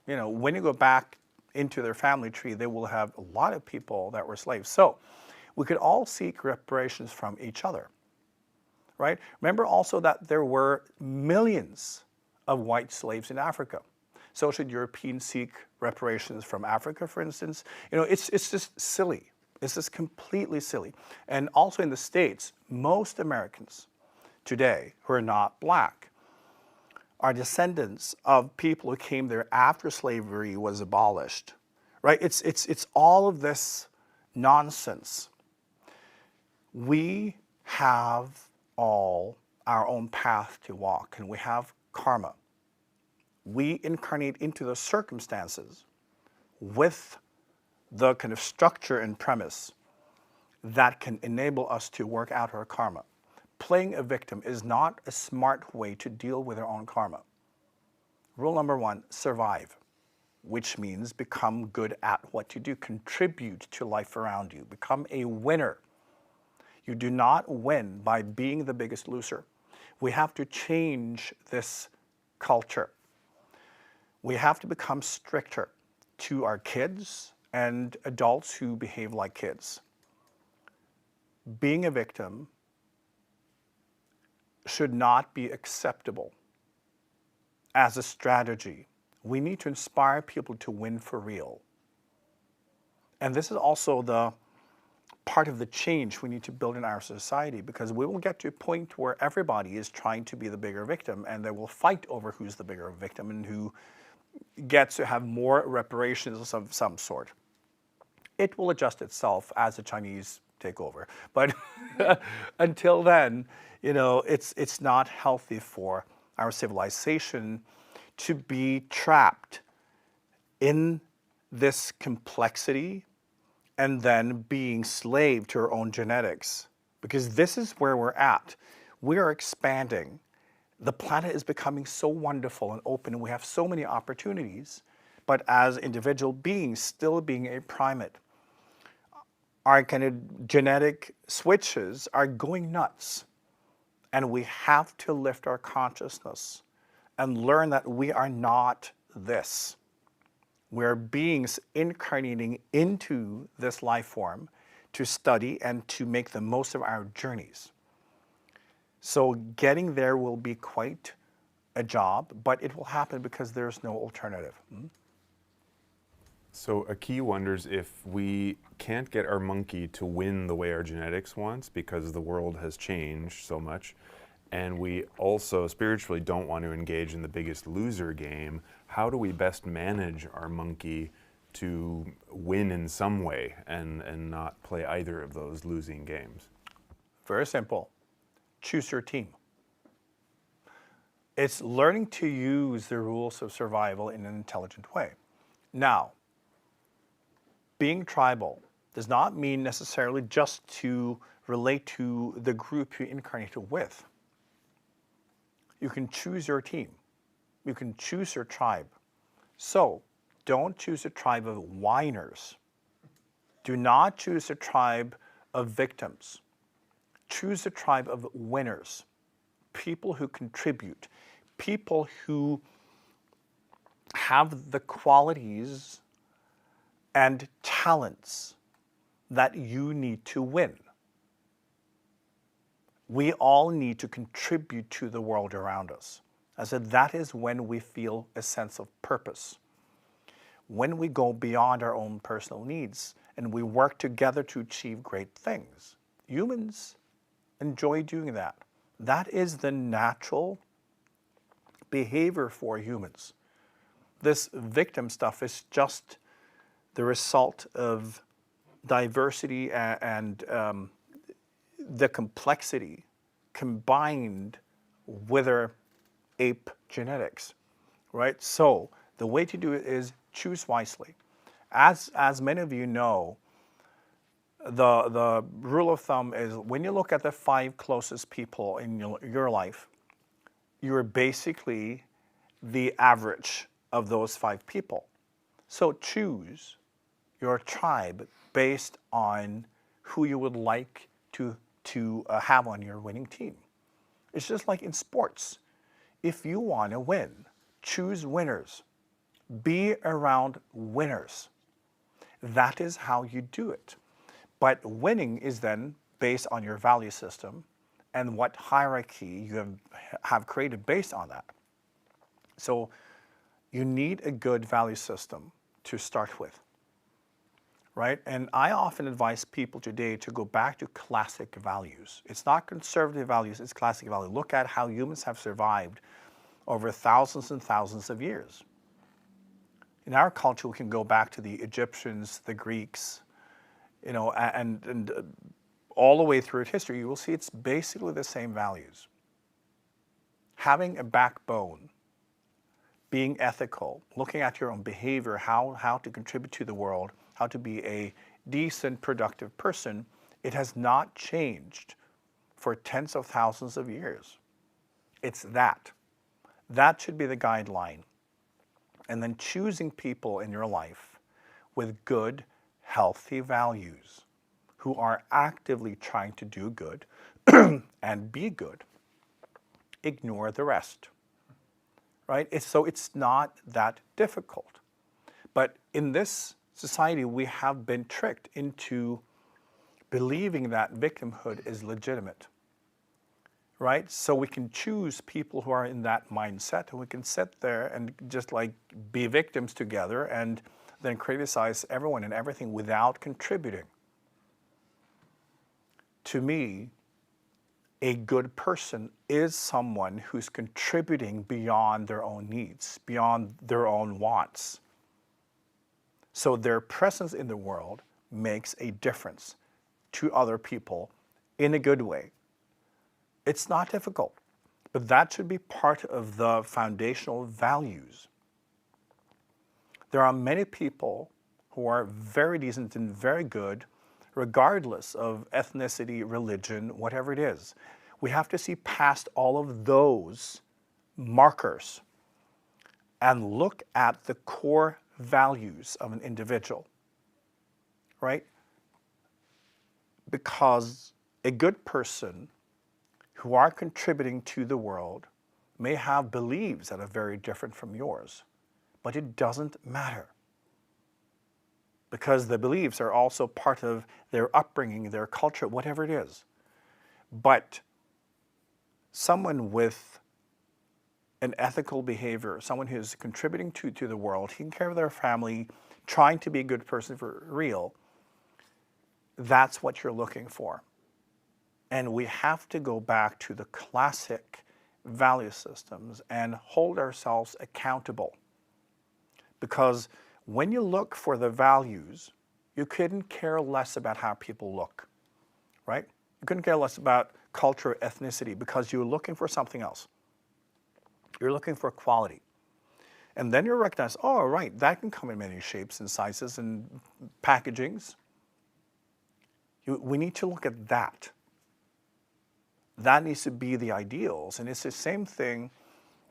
when you go back into their family tree, they will have a lot of people that were slaves. So we could all seek reparations from each other, right? Remember also that there were millions of white slaves in Africa. So should Europeans seek reparations from Africa, for instance? It's just silly. It's just completely silly. And also in the States, most Americans today who are not black are descendants of people who came there after slavery was abolished, right? It's all of this nonsense. We have all our own path to walk, and we have karma. We incarnate into the circumstances with the kind of structure and premise that can enable us to work out our karma. Playing a victim is not a smart way to deal with our own karma. Rule number 1, survive, which means become good at what you do, contribute to life around you, become a winner. You do not win by being the biggest loser. We have to change this culture. We have to become stricter to our kids and adults who behave like kids. Being a victim should not be acceptable as a strategy. We need to inspire people to win for real. And this is also the part of the change we need to build in our society, because we will get to a point where everybody is trying to be the bigger victim, and they will fight over who's the bigger victim and who gets to have more reparations of some sort. It will adjust itself as the Chinese take over. But until then, it's not healthy for our civilization to be trapped in this complexity and then being slave to our own genetics. Because this is where we're at. We are expanding. The planet is becoming so wonderful and open, and we have so many opportunities. But as individual beings, still being a primate, our kind of genetic switches are going nuts. And we have to lift our consciousness and learn that we are not this. We're beings incarnating into this life form to study and to make the most of our journeys. So getting there will be quite a job, but it will happen because there's no alternative. So IKYA wonders if we can't get our monkey to win the way our genetics wants because the world has changed so much, and we also spiritually don't want to engage in the biggest loser game, how do we best manage our monkey to win in some way and not play either of those losing games? Very simple. Choose your team. It's learning to use the rules of survival in an intelligent way. Now, being tribal does not mean necessarily just to relate to the group you incarnated with. You can choose your team. You can choose your tribe. So, don't choose a tribe of whiners. Do not choose a tribe of victims. Choose a tribe of winners, people who contribute, people who have the qualities and talents that you need to win. We all need to contribute to the world around us. I said that is when we feel a sense of purpose. When we go beyond our own personal needs and we work together to achieve great things. Humans enjoy doing that. That is the natural behavior for humans. This victim stuff is just the result of diversity and the complexity combined with our ape genetics, right? So the way to do it is choose wisely. As many of you know, the rule of thumb is when you look at the 5 closest people in your life, you're basically the average of those 5 people. So choose your tribe based on who you would like to have on your winning team. It's just like in sports. If you want to win, choose winners. Be around winners. That is how you do it. But winning is then based on your value system and what hierarchy you have created based on that. So you need a good value system to start with, right? And I often advise people today to go back to classic values. It's not conservative values, it's classic values. Look at how humans have survived over thousands and thousands of years. In our culture, we can go back to the Egyptians, the Greeks, you know, and all the way through history, you will see it's basically the same values. Having a backbone, being ethical, looking at your own behavior, how to contribute to the world, how to be a decent, productive person, it has not changed for tens of thousands of years. It's that. That should be the guideline. And then choosing people in your life with good, healthy values who are actively trying to do good and be good. Ignore the rest, right? So it's not that difficult. But in this society, we have been tricked into believing that victimhood is legitimate, right? So we can choose people who are in that mindset, and we can sit there and just like be victims together and then criticize everyone and everything without contributing. To me, a good person is someone who's contributing beyond their own needs, beyond their own wants. So their presence in the world makes a difference to other people in a good way. It's not difficult, but that should be part of the foundational values. There are many people who are very decent and very good, regardless of ethnicity, religion, whatever it is. We have to see past all of those markers and look at the core values of an individual, right? Because a good person who are contributing to the world may have beliefs that are very different from yours, but it doesn't matter because the beliefs are also part of their upbringing, their culture, whatever it is. But someone with an ethical behavior, someone who's contributing to the world, taking care of their family, trying to be a good person for real, that's what you're looking for. And we have to go back to the classic value systems and hold ourselves accountable. Because when you look for the values, you couldn't care less about how people look, right? You couldn't care less about culture, or ethnicity, because you're looking for something else. You're looking for quality. And then you recognize, oh, right, that can come in many shapes and sizes and packagings. We need to look at that. That needs to be the ideals. And it's the same thing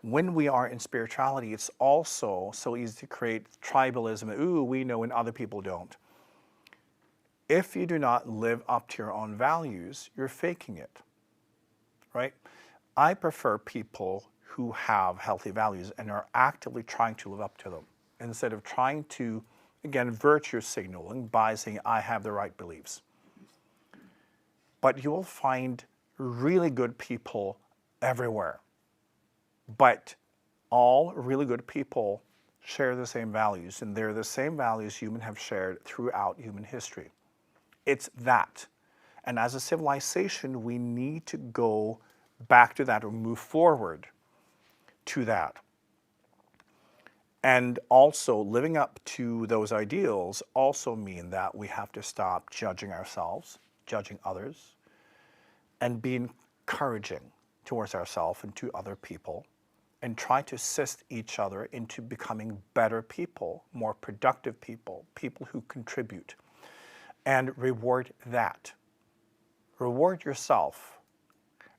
when we are in spirituality. It's also so easy to create tribalism. Ooh, we know and other people don't. If you do not live up to your own values, you're faking it, right? I prefer people who have healthy values and are actively trying to live up to them instead of trying to, again, virtue signaling by saying, I have the right beliefs. But you will find really good people everywhere. But all really good people share the same values, and they're the same values humans have shared throughout human history. It's that. And as a civilization, we need to go back to that or move forward to that. And also living up to those ideals also mean that we have to stop judging ourselves, judging others, and be encouraging towards ourselves and to other people, and try to assist each other into becoming better people, more productive people, people who contribute, and reward that. Reward yourself,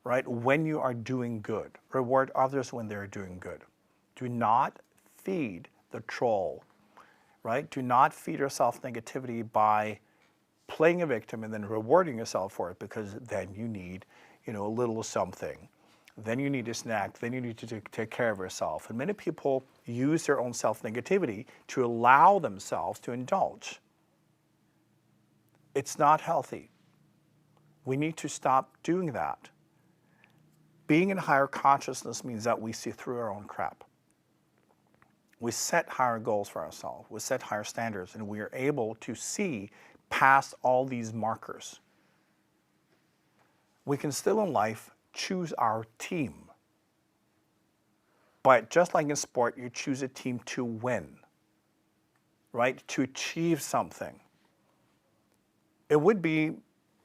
right, when you are doing good. Reward others when they're doing good. Do not feed the troll, right? Do not feed yourself negativity by playing a victim and then rewarding yourself for it, because then you need, a little something. Then you need a snack. Then you need to take care of yourself. And many people use their own self-negativity to allow themselves to indulge. It's not healthy. We need to stop doing that. Being in higher consciousness means that we see through our own crap. We set higher goals for ourselves. We set higher standards, and we are able to see past all these markers. We can still in life choose our team. But just like in sport, you choose a team to win, right? To achieve something. It would be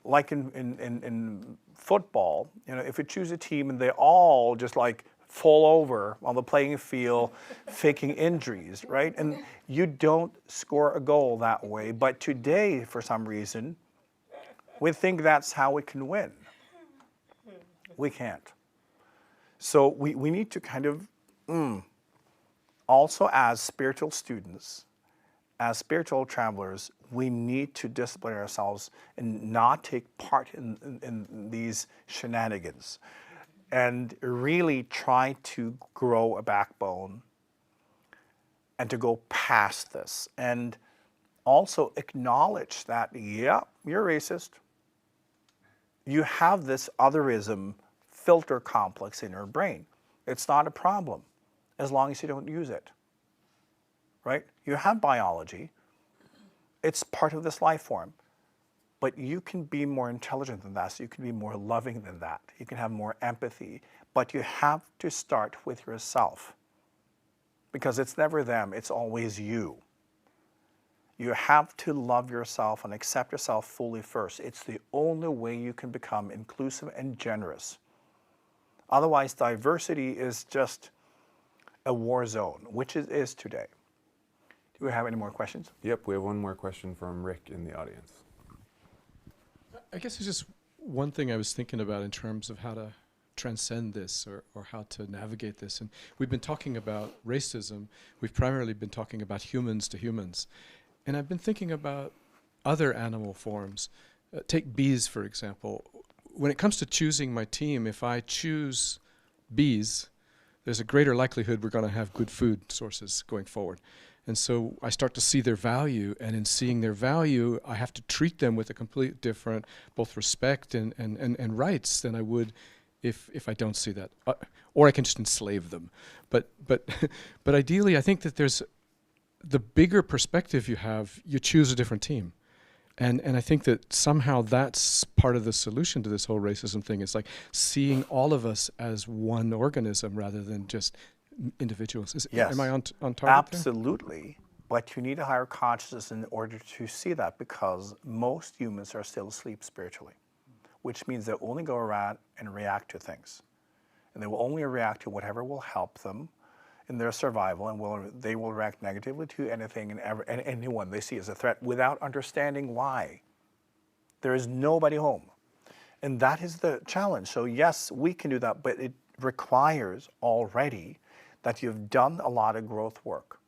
like in football, if you choose a team and they all just like fall over on the playing field, faking injuries, right? And you don't score a goal that way. But today, for some reason, we think that's how we can win. We can't. So we need to kind of, also as spiritual students, as spiritual travelers, we need to discipline ourselves and not take part in these shenanigans, and really try to grow a backbone and to go past this. And also acknowledge that, yeah, you're racist. You have this otherism filter complex in your brain. It's not a problem as long as you don't use it, right? You have biology. It's part of this life form. But you can be more intelligent than that. So you can be more loving than that. You can have more empathy. But you have to start with yourself. Because it's never them, it's always you. You have to love yourself and accept yourself fully first. It's the only way you can become inclusive and generous. Otherwise, diversity is just a war zone, which it is today. Do we have any more questions? Yep, we have one more question from Rick in the audience. I guess it's just one thing I was thinking about in terms of how to transcend this or how to navigate this. And we've been talking about racism. We've primarily been talking about humans to humans. And I've been thinking about other animal forms. Take bees, for example. When it comes to choosing my team, if I choose bees, there's a greater likelihood we're going to have good food sources going forward. And so I start to see their value, and in seeing their value, I have to treat them with a complete different, both respect and rights than I would if I don't see that. Or I can just enslave them. But ideally, I think that there's the bigger perspective you have, you choose a different team. And I think that somehow that's part of the solution to this whole racism thing. It's like seeing all of us as one organism rather than just individuals. Yes. Am I on target Absolutely. There? But you need a higher consciousness in order to see that, because most humans are still asleep spiritually, which means they only go around and react to things. And they will only react to whatever will help them in their survival, and they will react negatively to anything and anyone they see as a threat without understanding why. There is nobody home. And that is the challenge. So yes, we can do that, but it requires already that you've done a lot of growth work.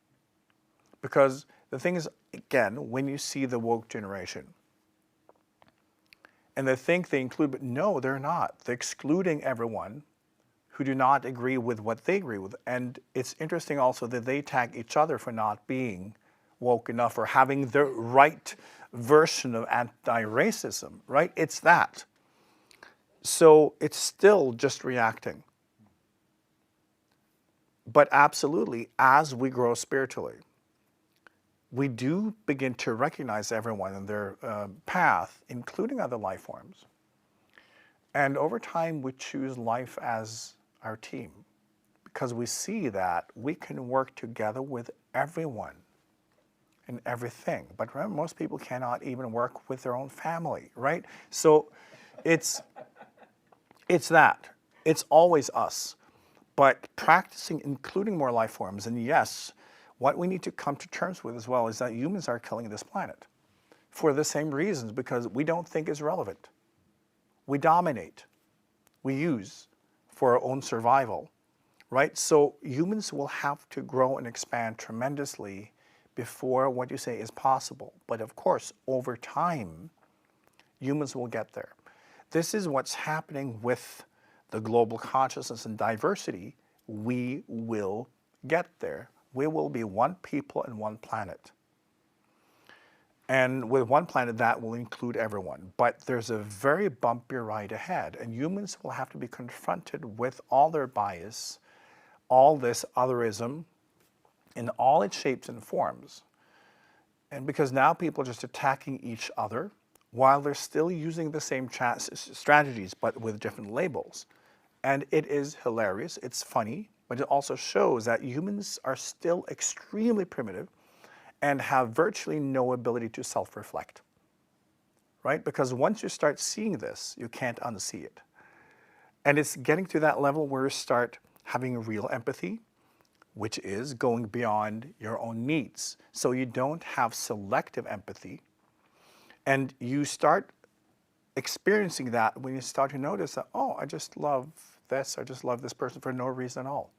Because the thing is, again, when you see the woke generation, and they think they include, but no, they're not. They're excluding everyone who do not agree with what they agree with. And it's interesting also that they tag each other for not being woke enough or having the right version of anti-racism, right? It's that. So it's still just reacting. But absolutely, as we grow spiritually, we do begin to recognize everyone in their path, including other life forms. And over time, we choose life as our team, because we see that we can work together with everyone and everything. But remember, most people cannot even work with their own family, right? So it's that. It's always us. But practicing including more life forms, and yes, what we need to come to terms with as well is that humans are killing this planet for the same reasons, because we don't think it's relevant. We dominate. We use for our own survival, right? So humans will have to grow and expand tremendously before what you say is possible. But of course, over time, humans will get there. This is what's happening with the global consciousness and diversity. We will get there. We will be one people and one planet. And with one planet, that will include everyone. But there's a very bumpy ride ahead, and humans will have to be confronted with all their bias, all this otherism, in all its shapes and forms. And because now people are just attacking each other while they're still using the same strategies, but with different labels. And it is hilarious, it's funny, but it also shows that humans are still extremely primitive and have virtually no ability to self-reflect, right? Because once you start seeing this, you can't unsee it. And it's getting to that level where you start having real empathy, which is going beyond your own needs. So you don't have selective empathy, and you start experiencing that when you start to notice that, oh, I just love this, I just love this person for no reason at all.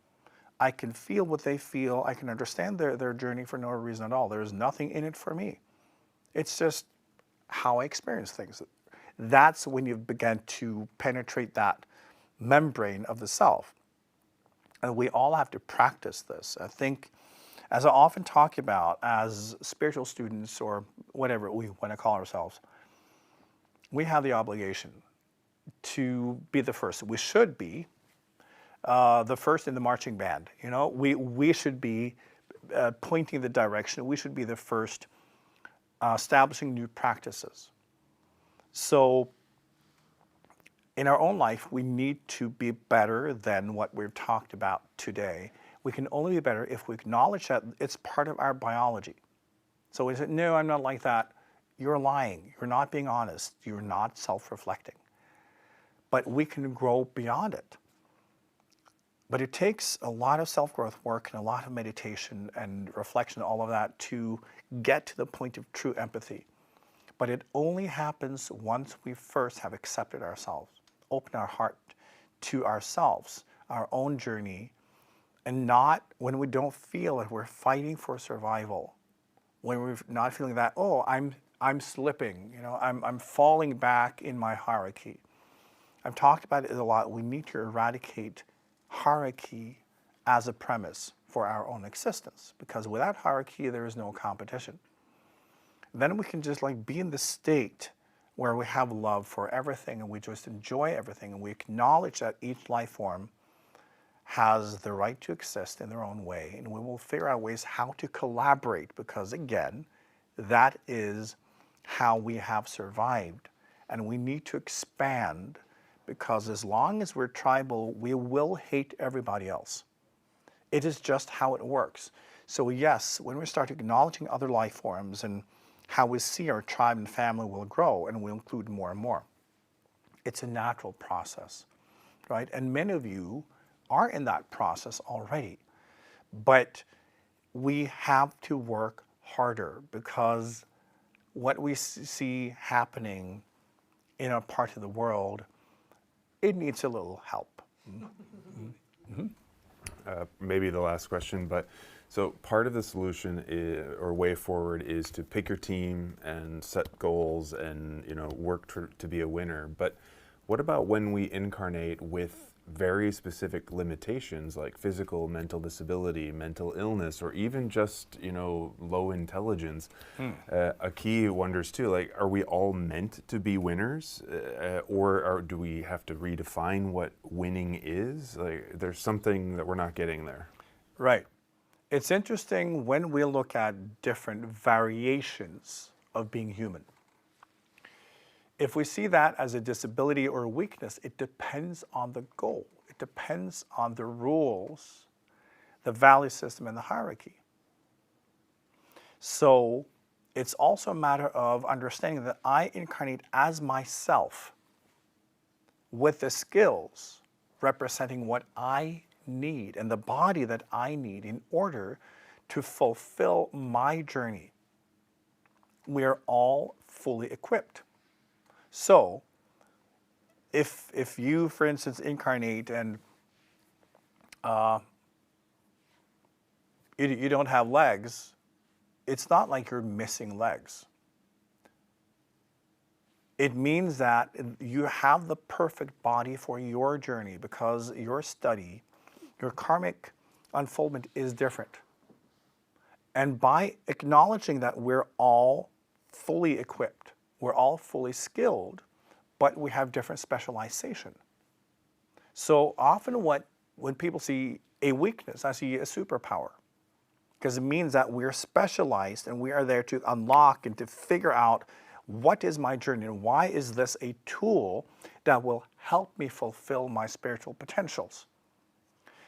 I can feel what they feel, I can understand their journey for no reason at all. There's nothing in it for me. It's just how I experience things. That's when you begin to penetrate that membrane of the self. And we all have to practice this. I think, as I often talk about as spiritual students or whatever we want to call ourselves, we have the obligation to be the first. We should be the first in the marching band. You know, we should be pointing the direction. We should be the first establishing new practices. So in our own life, we need to be better than what we've talked about today. We can only be better if we acknowledge that it's part of our biology. So we say, no, I'm not like that. You're lying. You're not being honest. You're not self-reflecting. But we can grow beyond it. But it takes a lot of self-growth work and a lot of meditation and reflection, all of that, to get to the point of true empathy. But it only happens once we first have accepted ourselves, opened our heart to ourselves, our own journey, and not when we don't feel that we're fighting for survival, when we're not feeling that, oh, I'm slipping, you know, I'm falling back in my hierarchy. I've talked about it a lot. We need to eradicate hierarchy as a premise for our own existence, because without hierarchy, there is no competition. Then we can just like be in the state where we have love for everything and we just enjoy everything, and we acknowledge that each life form has the right to exist in their own way, and we will figure out ways how to collaborate, because again, that is how we have survived. And we need to expand, because as long as we're tribal, we will hate everybody else. It is just how it works. So yes, when we start acknowledging other life forms and how we see our tribe and family will grow, and we'll include more and more. It's a natural process, right? And many of you are in that process already. But we have to work harder, because what we see happening in our part of the world, it needs a little help. Maybe the last question, but so part of the solution or way forward is to pick your team and set goals and, you know, work to be a winner. But what about when we incarnate with very specific limitations like physical, mental disability, mental illness, or even just, you know, low intelligence? IKYA wonders too, like, are we all meant to be winners, or do we have to redefine what winning is? Like, there's something that we're not getting there. Right. It's interesting when we look at different variations of being human. If we see that as a disability or a weakness, it depends on the goal. It depends on the rules the value system, and the hierarchy. So it's also a matter of understanding that I incarnate as myself with the skills representing what I need and the body that I need in order to fulfill my journey. We are all fully equipped. So if you, for instance, incarnate and you don't have legs, it's not like you're missing legs. It means that you have the perfect body for your journey because your study, your karmic unfoldment is different. And by acknowledging that we're all fully equipped, we're all fully skilled, but we have different specialization. So often when people see a weakness, I see a superpower, because it means that we're specialized and we are there to unlock and to figure out what is my journey and why is this a tool that will help me fulfill my spiritual potentials.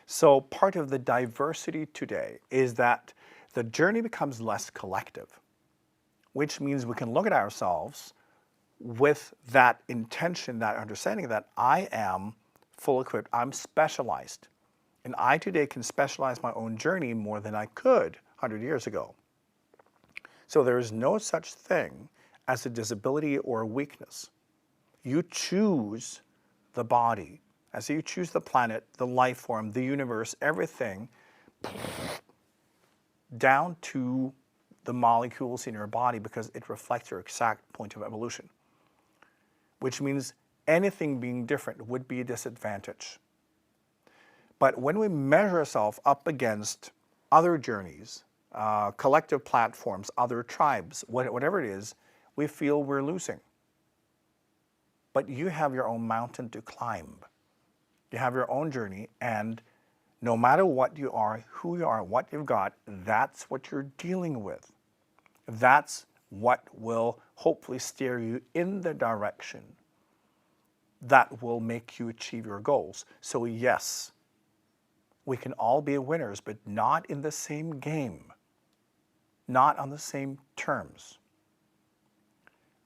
So part of the diversity today is that the journey becomes less collective, which means we can look at ourselves with that intention, that understanding that I am full equipped, I'm specialized. And I today can specialize my own journey more than I could 100 years ago. So there is no such thing as a disability or a weakness. You choose the body, as you choose the planet, the life form, the universe, everything, down to the molecules in your body because it reflects your exact point of evolution. Which means anything being different would be a disadvantage. But when we measure ourselves up against other journeys, collective platforms, other tribes, whatever it is, we feel we're losing. But you have your own mountain to climb. You have your own journey, and no matter what you are, who you are, what you've got, that's what you're dealing with. That's what will hopefully steer you in the direction that will make you achieve your goals. So yes, we can all be winners, but not in the same game, not on the same terms,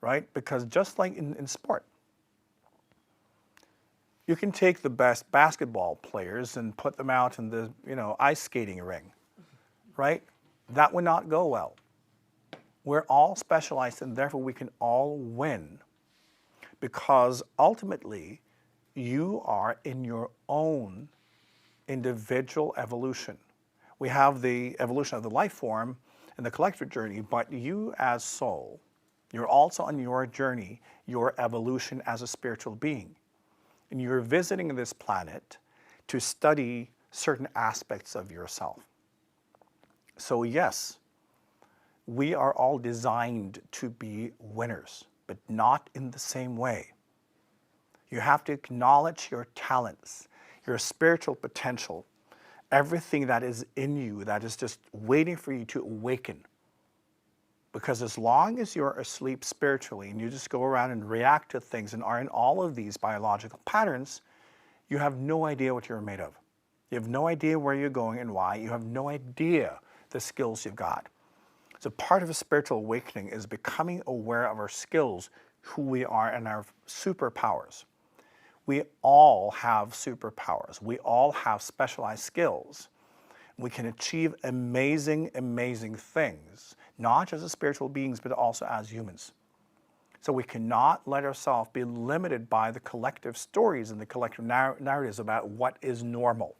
right? Because just like in sport, you can take the best basketball players and put them out in the ice skating ring, right? That would not go well. We're all specialized and therefore we can all win because ultimately you are in your own individual evolution. We have the evolution of the life form and the collective journey, but you as soul, you're also on your journey, your evolution as a spiritual being. And you're visiting this planet to study certain aspects of yourself. So yes, we are all designed to be winners, but not in the same way. You have to acknowledge your talents, your spiritual potential, everything that is in you that is just waiting for you to awaken. Because as long as you're asleep spiritually and you just go around and react to things and are in all of these biological patterns, you have no idea what you're made of. You have no idea where you're going and why. You have no idea the skills you've got. So part of a spiritual awakening is becoming aware of our skills, who we are, and our superpowers. We all have superpowers. We all have specialized skills. We can achieve amazing, amazing things, not just as spiritual beings, but also as humans. So we cannot let ourselves be limited by the collective stories and the collective narratives about what is normal.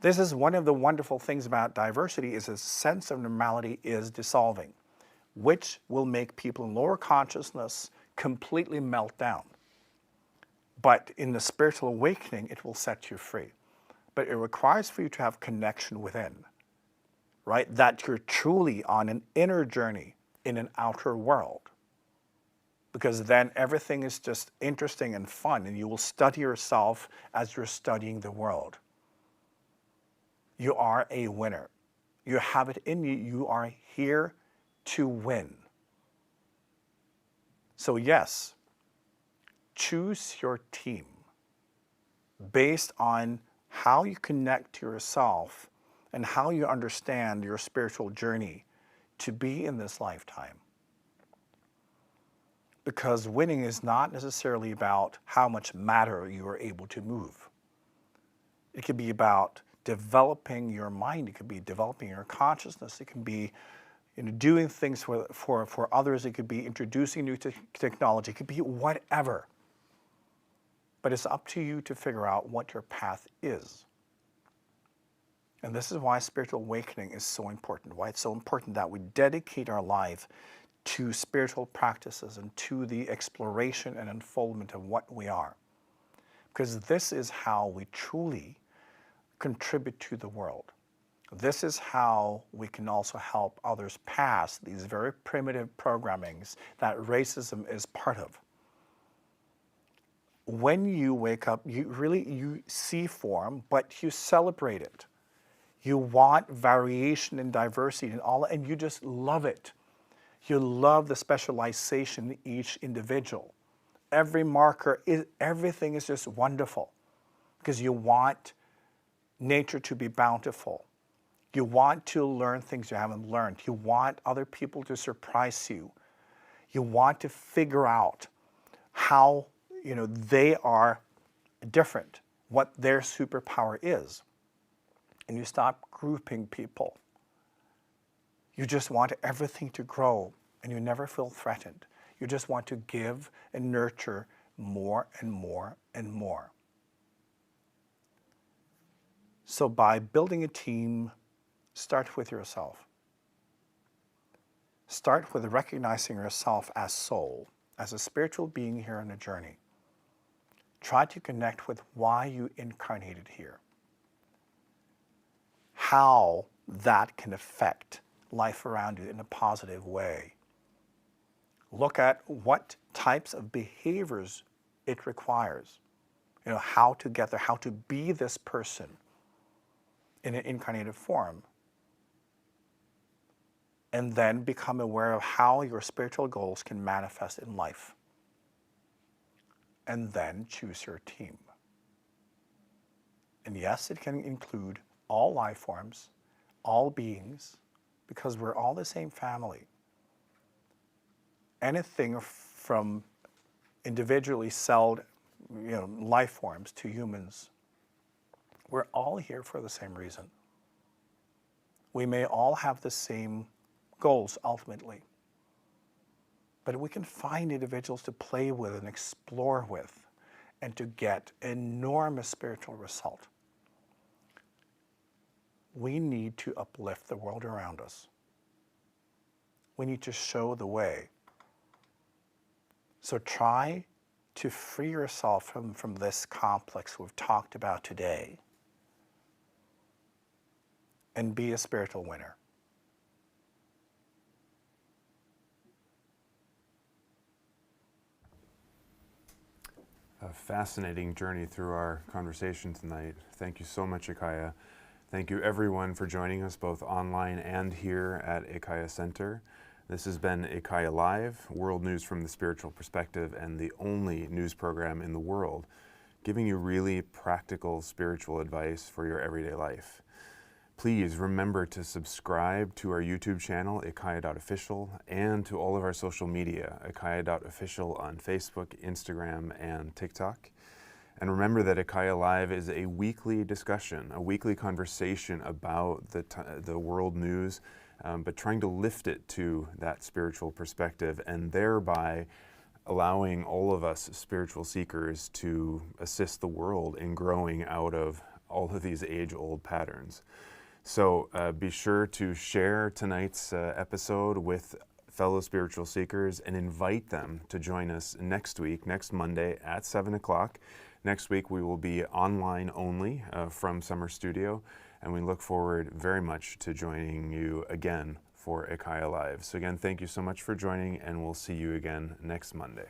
This is one of the wonderful things about diversity is a sense of normality is dissolving, which will make people in lower consciousness completely melt down. But in the spiritual awakening, it will set you free. But it requires for you to have connection within, right? That you're truly on an inner journey in an outer world. Because then everything is just interesting and fun, and you will study yourself as you're studying the world. You are a winner. You have it in you. You are here to win. So yes, choose your team based on how you connect to yourself and how you understand your spiritual journey to be in this lifetime. Because winning is not necessarily about how much matter you are able to move. It could be about developing your mind. It could be developing your consciousness. It can be doing things for others. It could be introducing new technology. It could be whatever. But it's up to you to figure out what your path is. And this is why spiritual awakening is so important, why it's so important that we dedicate our life to spiritual practices and to the exploration and unfoldment of what we are. Because this is how we truly contribute to the world. This is how we can also help others pass these very primitive programmings that racism is part of. When you wake up, you see form, but you celebrate it. You want variation and diversity and all, and you just love it. You love the specialization in each individual. Every marker, everything is just wonderful because you want nature to be bountiful. You want to learn things you haven't learned. You want other people to surprise you. You want to figure out how they are different, what their superpower is. And you stop grouping people. You just want everything to grow, and you never feel threatened. You just want to give and nurture more and more and more. So by building a team, start with yourself. Start with recognizing yourself as soul, as a spiritual being here on a journey. Try to connect with why you incarnated here. How that can affect life around you in a positive way. Look at what types of behaviors it requires. How to get there, how to be this person in an incarnated form. And then become aware of how your spiritual goals can manifest in life. And then choose your team. And yes, it can include all life forms, all beings, because we're all the same family. Anything from individually celled life forms to humans, we're all here for the same reason. We may all have the same goals ultimately, but we can find individuals to play with and explore with and to get enormous spiritual result. We need to uplift the world around us. We need to show the way. So try to free yourself from this complex we've talked about today and be a spiritual winner. A fascinating journey through our conversation tonight. Thank you so much, IKYA. Thank you everyone for joining us both online and here at IKYA Center. This has been IKYA Live, world news from the spiritual perspective, and the only news program in the world giving you really practical spiritual advice for your everyday life. Please remember to subscribe to our YouTube channel, IKYA.official, and to all of our social media, IKYA.official on Facebook, Instagram, and TikTok. And remember that IKYA Live is a weekly discussion, a weekly conversation about the world news, but trying to lift it to that spiritual perspective and thereby allowing all of us spiritual seekers to assist the world in growing out of all of these age-old patterns. So be sure to share tonight's episode with fellow spiritual seekers and invite them to join us next week, next Monday at 7 o'clock. Next week we will be online only from Summer Studio, and we look forward very much to joining you again for IKYA Live. So again, thank you so much for joining, and we'll see you again next Monday.